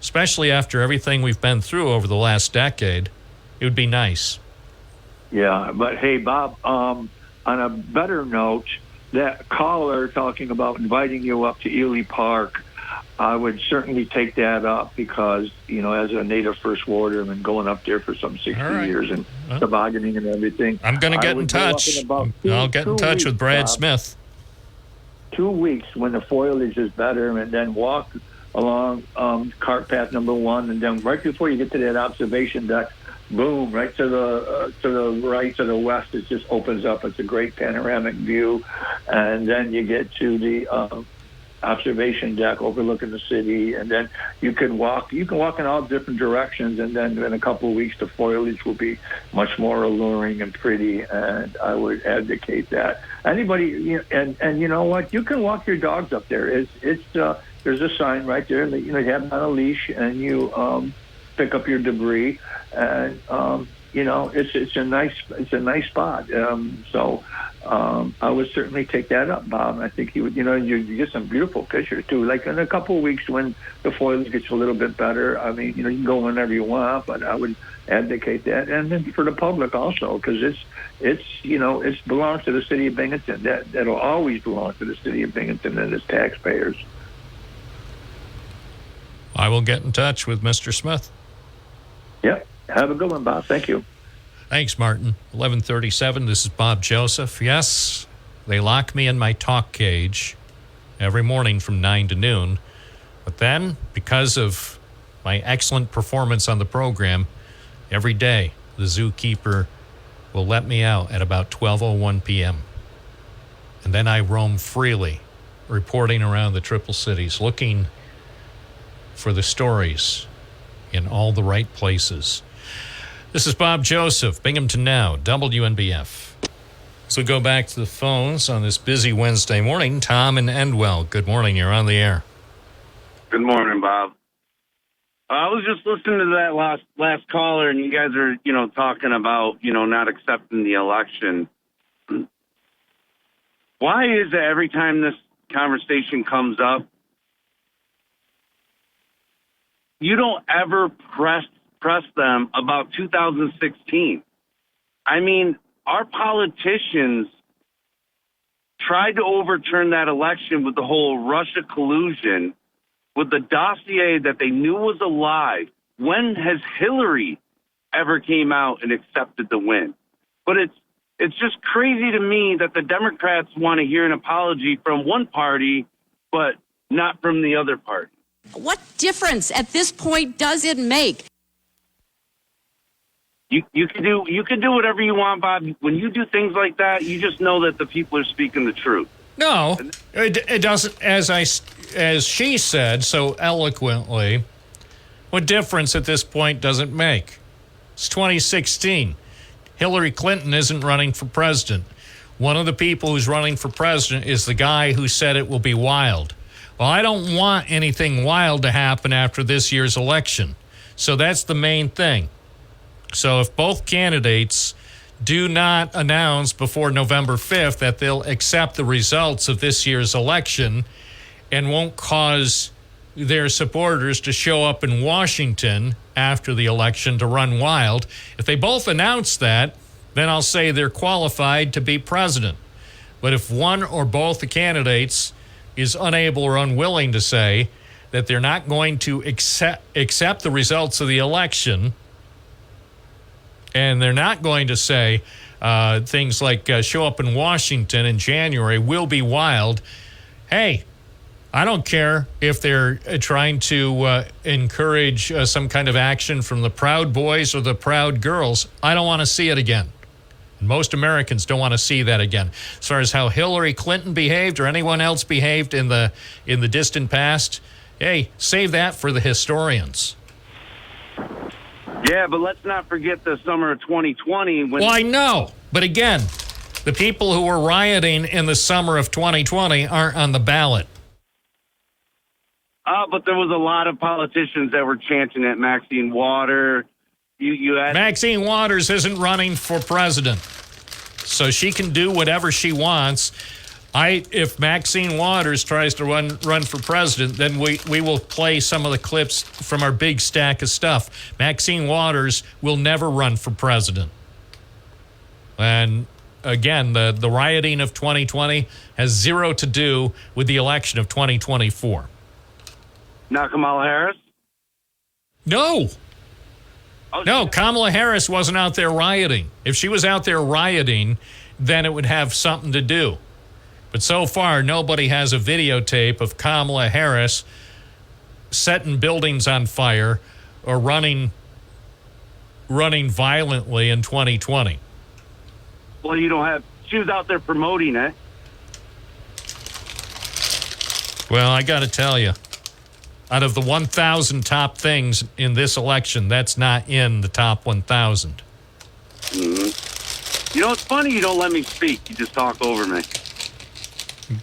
especially after everything we've been through over the last decade, it would be nice. Yeah, but hey, Bob, on a better note, that caller talking about inviting you up to Ely Park, I would certainly take that up because, as a native first warder and going up there for some 60 years and tobogganing and everything. I'm going to get in touch. I'll get in touch with Brad Smith. 2 weeks when the foliage is better, and then walk along cart path number 1, and then right before you get to that observation deck, boom, right to the right, to the west, it just opens up. It's a great panoramic view. And then you get to the observation deck overlooking the city, and then you can walk in all different directions, and then in a couple of weeks the foliage will be much more alluring and pretty, and I would advocate that. Anybody, and you know what, you can walk your dogs up there. It's there's a sign right there that you have them on a leash, and you pick up your debris, and it's a nice spot. So I would certainly take that up, Bob. I think you would. You get some beautiful pictures too. Like in a couple of weeks when the foliage gets a little bit better. I mean, you can go whenever you want, but I would advocate that, and then for the public also, because it belongs to the city of Binghamton. That'll always belong to the city of Binghamton and its taxpayers. I will get in touch with Mr. Smith. Yep. Have a good one, Bob. Thank you. Thanks, Martin. 11:37. This is Bob Joseph. Yes, they lock me in my talk cage every morning from 9 to noon. But then, because of my excellent performance on the program, every day the zookeeper will let me out at about 12:01 p.m. And then I roam freely, reporting around the Triple Cities, looking for the stories in all the right places. This is Bob Joseph, Binghamton Now, WNBF. So we go back to the phones on this busy Wednesday morning. Tom in Endwell, good morning. You're on the air. Good morning, Bob. I was just listening to that last caller, and you guys are, talking about, not accepting the election. Why is it every time this conversation comes up, you don't ever press them about 2016? I mean, our politicians tried to overturn that election with the whole Russia collusion, with the dossier that they knew was a lie. When has Hillary ever came out and accepted the win? But it's just crazy to me that the Democrats want to hear an apology from one party, but not from the other party. What difference at this point does it make? You can do whatever you want, Bob. When you do things like that, you just know that the people are speaking the truth. No, it doesn't. As she said so eloquently, what difference at this point does it make? It's 2016. Hillary Clinton isn't running for president. One of the people who's running for president is the guy who said it will be wild. Well, I don't want anything wild to happen after this year's election. So that's the main thing. So if both candidates do not announce before November 5th that they'll accept the results of this year's election and won't cause their supporters to show up in Washington after the election to run wild. If they both announce that, then I'll say they're qualified to be president. But if one or both the candidates is unable or unwilling to say that they're not going to accept the results of the election, and they're not going to say things like show up in Washington in January, will be wild. Hey, I don't care if they're trying to encourage some kind of action from the Proud Boys or the Proud Girls. I don't want to see it again. Most Americans don't want to see that again. As far as how Hillary Clinton behaved or anyone else behaved in the distant past, hey, save that for the historians. Yeah, but let's not forget the summer of 2020. Well, I know. But again, the people who were rioting in the summer of 2020 aren't on the ballot. But there was a lot of politicians that were chanting at Maxine Waters. You had Maxine Waters isn't running for president, so she can do whatever she wants. If Maxine Waters tries to run for president, then we will play some of the clips from our big stack of stuff. Maxine Waters will never run for president. And again, the rioting of 2020 has zero to do with the election of 2024. Now Kamala Harris? No. Oh, no, Kamala Harris wasn't out there rioting. If she was out there rioting, then it would have something to do. But so far, nobody has a videotape of Kamala Harris setting buildings on fire or running violently in 2020. Well, you don't have... She was out there promoting it. Well, I got to tell you, out of the 1,000 top things in this election, that's not in the top 1,000. Mm-hmm. You know, it's funny you don't let me speak. You just talk over me.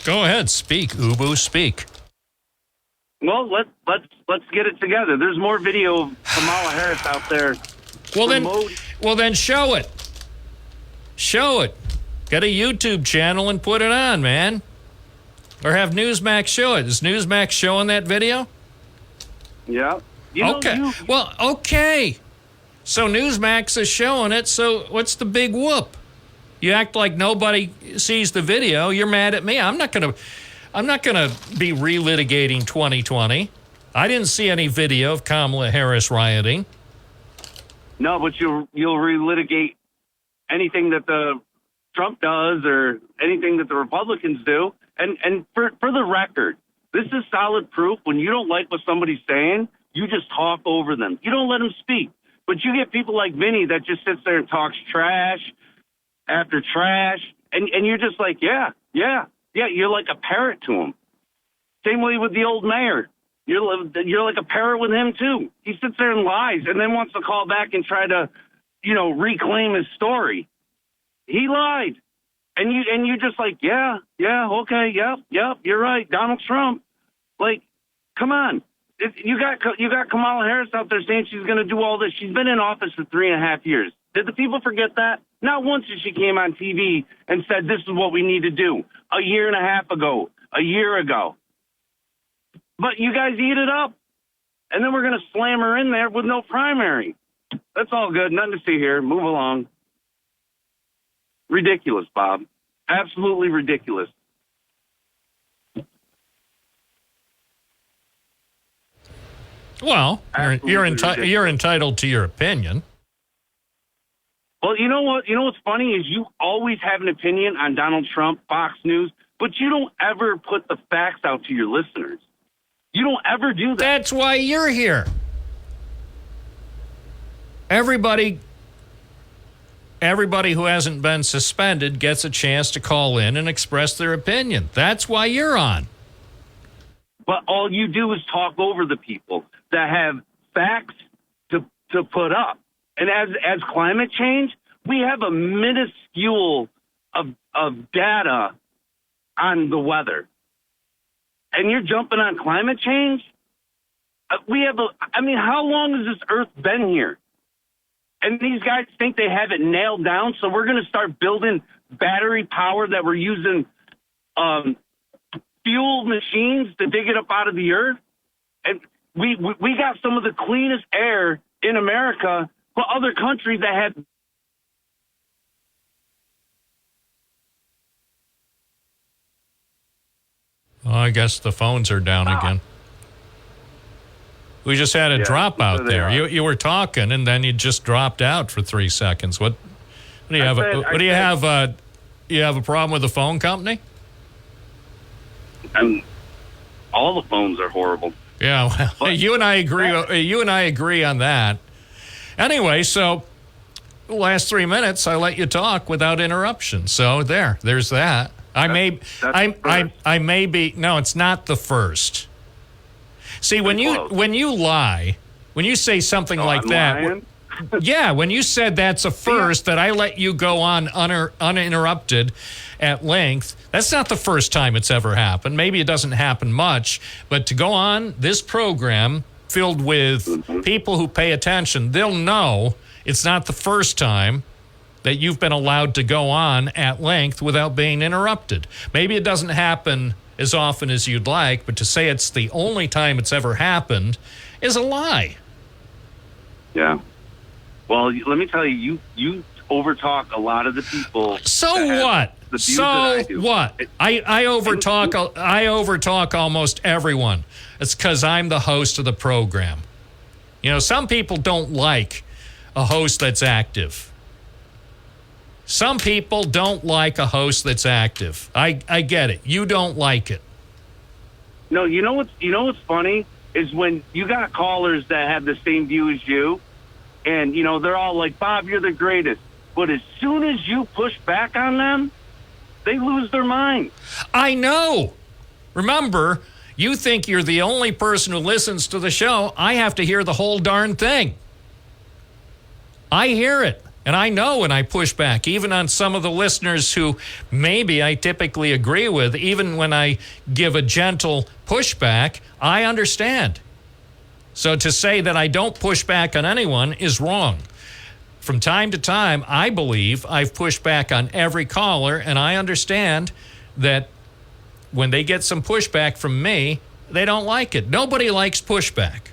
Go ahead, speak, Ubu, speak. Well, let's get it together. There's more video of Kamala Harris out there. Well, then show it. Show it. Get a YouTube channel and put it on, man. Or have Newsmax show it. Is Newsmax showing that video? Yeah. Okay. So Newsmax is showing it, so what's the big whoop? You act like nobody sees the video. You're mad at me. I'm not gonna be relitigating 2020. I didn't see any video of Kamala Harris rioting. No, but you'll relitigate anything that the Trump does or anything that the Republicans do. And for the record, this is solid proof. When you don't like what somebody's saying, you just talk over them. You don't let them speak. But you get people like Vinny that just sits there and talks trash after trash, and you're just like, yeah, you're like a parrot to him. Same way with the old mayor. You're like a parrot with him, too. He sits there and lies and then wants to call back and try to, reclaim his story. He lied. And you're just like, yeah, okay, yep, you're right, Donald Trump. Like, come on. You got Kamala Harris out there saying she's going to do all this. She's been in office for 3.5 years. Did the people forget that? Not once did she came on TV and said, this is what we need to do. A year and a half ago, a year ago. But you guys eat it up. And then we're going to slam her in there with no primary. That's all good. Nothing to see here. Move along. Ridiculous, Bob. Absolutely ridiculous. Well, you're entitled to your opinion. Well, you know what? You know what's funny is you always have an opinion on Donald Trump, Fox News, but you don't ever put the facts out to your listeners. You don't ever do that. That's why you're here. Everybody who hasn't been suspended gets a chance to call in and express their opinion. That's why you're on. But all you do is talk over the people that have facts to put up. And as climate change, we have a minuscule of data on the weather. And you're jumping on climate change? How long has this earth been here? And these guys think they have it nailed down, so we're going to start building battery power that we're using fuel machines to dig it up out of the earth. And we got some of the cleanest air in America, but other countries that have. Oh, I guess the phones are down again. We just had a drop out there. You were talking, and then you just dropped out for 3 seconds. What do you have? You have a problem with the phone company? All the phones are horrible. Yeah, well, you and I agree. You and I agree on that. Anyway, so the last 3 minutes, I let you talk without interruption. So there's that. I may be. No, it's not the first. See, when you lie, when you say something like that, yeah, when you said that's a first, that I let you go on uninterrupted at length, that's not the first time it's ever happened. Maybe it doesn't happen much, but to go on this program filled with people who pay attention, they'll know it's not the first time that you've been allowed to go on at length without being interrupted. Maybe it doesn't happen as often as you'd like, but to say it's the only time it's ever happened is a lie. Yeah. Well, let me tell you, you overtalk a lot of the people. So what? So what? I overtalk almost everyone. It's because I'm the host of the program. You know, some people don't like a host that's active. Some people don't like a host that's active. I get it. You don't like it. No, you know what's funny is when you got callers that have the same view as you, and they're all like, Bob, you're the greatest. But as soon as you push back on them, they lose their mind. I know. Remember, you think you're the only person who listens to the show. I have to hear the whole darn thing. I hear it. And I know when I push back, even on some of the listeners who maybe I typically agree with, even when I give a gentle pushback, I understand. So to say that I don't push back on anyone is wrong. From time to time, I believe I've pushed back on every caller, and I understand that when they get some pushback from me, they don't like it. Nobody likes pushback.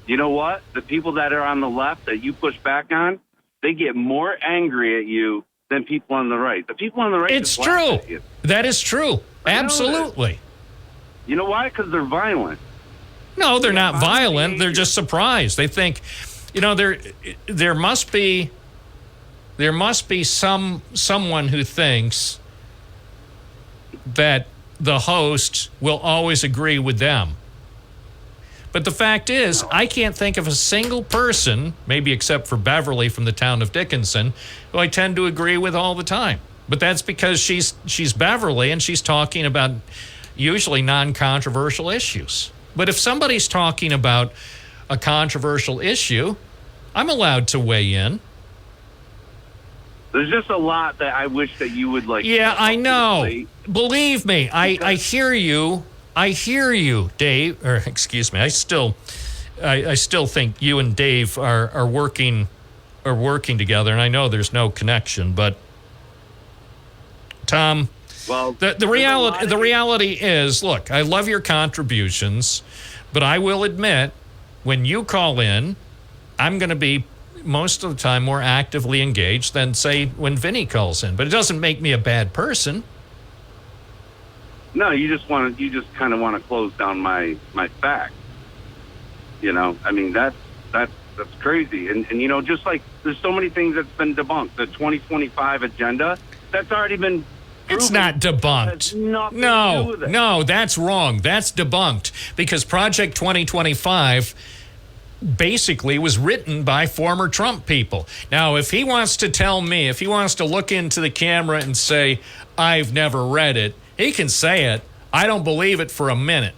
You know what? The people that are on the left that you push back on, they get more angry at you than people on the right. The people on the right, it's true. That is true. Absolutely. You know why? Because they're violent. No, they're not violent. They're just surprised. They think, there must be someone who thinks that the host will always agree with them. But the fact is, I can't think of a single person, maybe except for Beverly from the town of Dickinson, who I tend to agree with all the time. But that's because she's Beverly and she's talking about usually non-controversial issues. But if somebody's talking about a controversial issue, I'm allowed to weigh in. There's just a lot that I wish that you would like. Yeah, I know. Believe me, I hear you. I hear you, Dave. Or excuse me. I still think you and Dave are working together, and I know there's no connection. But Tom, well, the reality is, look, I love your contributions, but I will admit, when you call in, I'm going to be most of the time more actively engaged than, say, when Vinny calls in. But it doesn't make me a bad person. No, you just kind of want to close down my facts. I mean, that's crazy. And just like there's so many things that's been debunked. The 2025 agenda, that's already been proven. It's not debunked. No, that's wrong. That's debunked because Project 2025 basically was written by former Trump people. Now, if he wants to tell me, if he wants to look into the camera and say, I've never read it, he can say it. I don't believe it for a minute.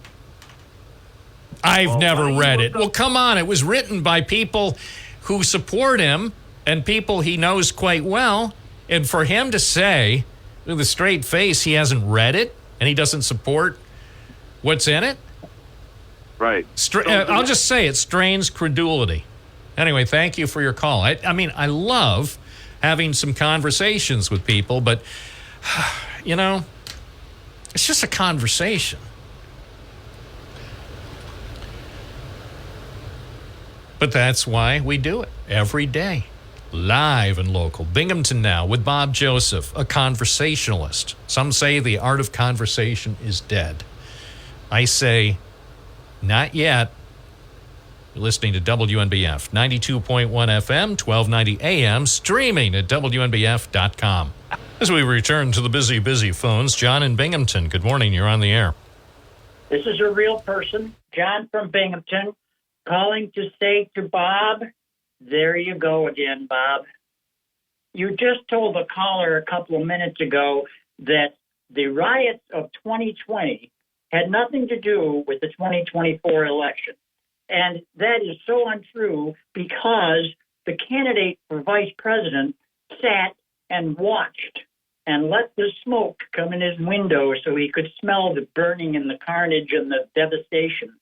I've never read it. Well, come on. It was written by people who support him and people he knows quite well. And for him to say with a straight face he hasn't read it and he doesn't support what's in it, right? I'll just say it strains credulity. Anyway, thank you for your call. I mean, I love having some conversations with people, but, it's just a conversation. But that's why we do it every day. Live and local. Binghamton Now with Bob Joseph, a conversationalist. Some say the art of conversation is dead. I say, not yet. You're listening to WNBF, 92.1 FM, 1290 AM, streaming at WNBF.com. As we return to the busy phones, John in Binghamton. Good morning. You're on the air. This is a real person, John from Binghamton, calling to say to Bob, there you go again, Bob. You just told the caller a couple of minutes ago that the riots of 2020 had nothing to do with the 2024 election. And that is so untrue because the candidate for vice president sat and watched and let the smoke come in his window so he could smell the burning and the carnage and the devastation.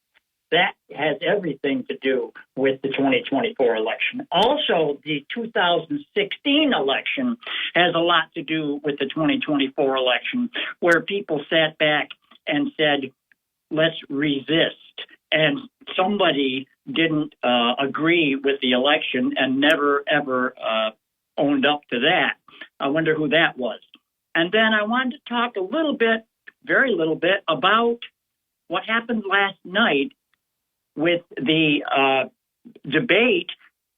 That has everything to do with the 2024 election. Also, the 2016 election has a lot to do with the 2024 election, where people sat back and said, let's resist. And somebody didn't agree with the election and never, ever owned up to that. I wonder who that was. And then I wanted to talk a little bit, very little bit, about what happened last night with the debate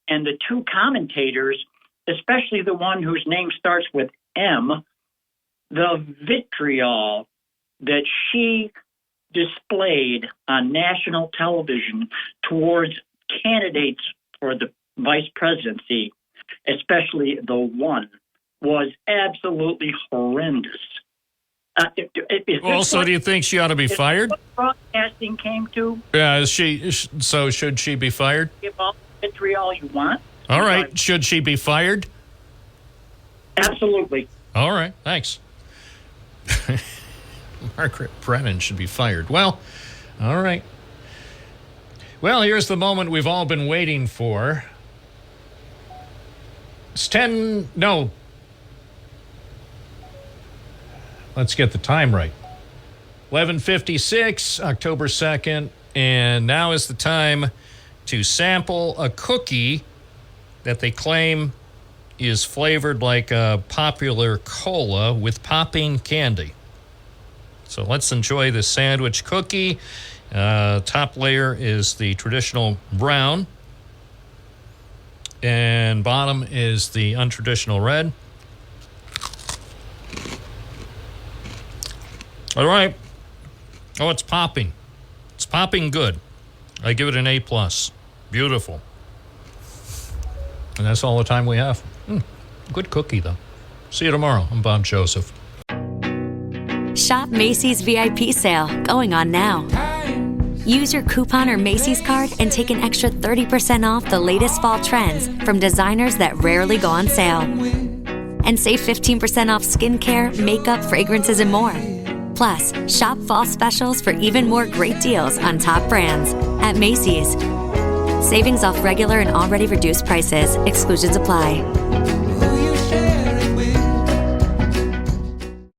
and the two commentators, especially the one whose name starts with M, the vitriol that she displayed on national television towards candidates for the vice presidency, especially the one, was absolutely horrendous. Also, do you think she ought to be fired? What broadcasting came to? Yeah, so should she be fired? Give all the vitriol you want. All right, should she be fired? Absolutely. All right, thanks. Margaret Brennan should be fired. Well, all right. Well, here's the moment we've all been waiting for. It's let's get the time right. 11:56, October 2nd, and now is the time to sample a cookie that they claim is flavored like a popular cola with popping candy. So let's enjoy this sandwich cookie. Top layer is the traditional brown, and bottom is the untraditional red. All right. Oh, it's popping. It's popping good. I give it an A+. Beautiful. And that's all the time we have. Good cookie, though. See you tomorrow. I'm Bob Joseph. Shop Macy's VIP sale going on now. Use your coupon or Macy's card and take an extra 30% off the latest fall trends from designers that rarely go on sale. And save 15% off skincare, makeup, fragrances, and more. Plus, shop fall specials for even more great deals on top brands at Macy's. Savings off regular and already reduced prices. Exclusions apply.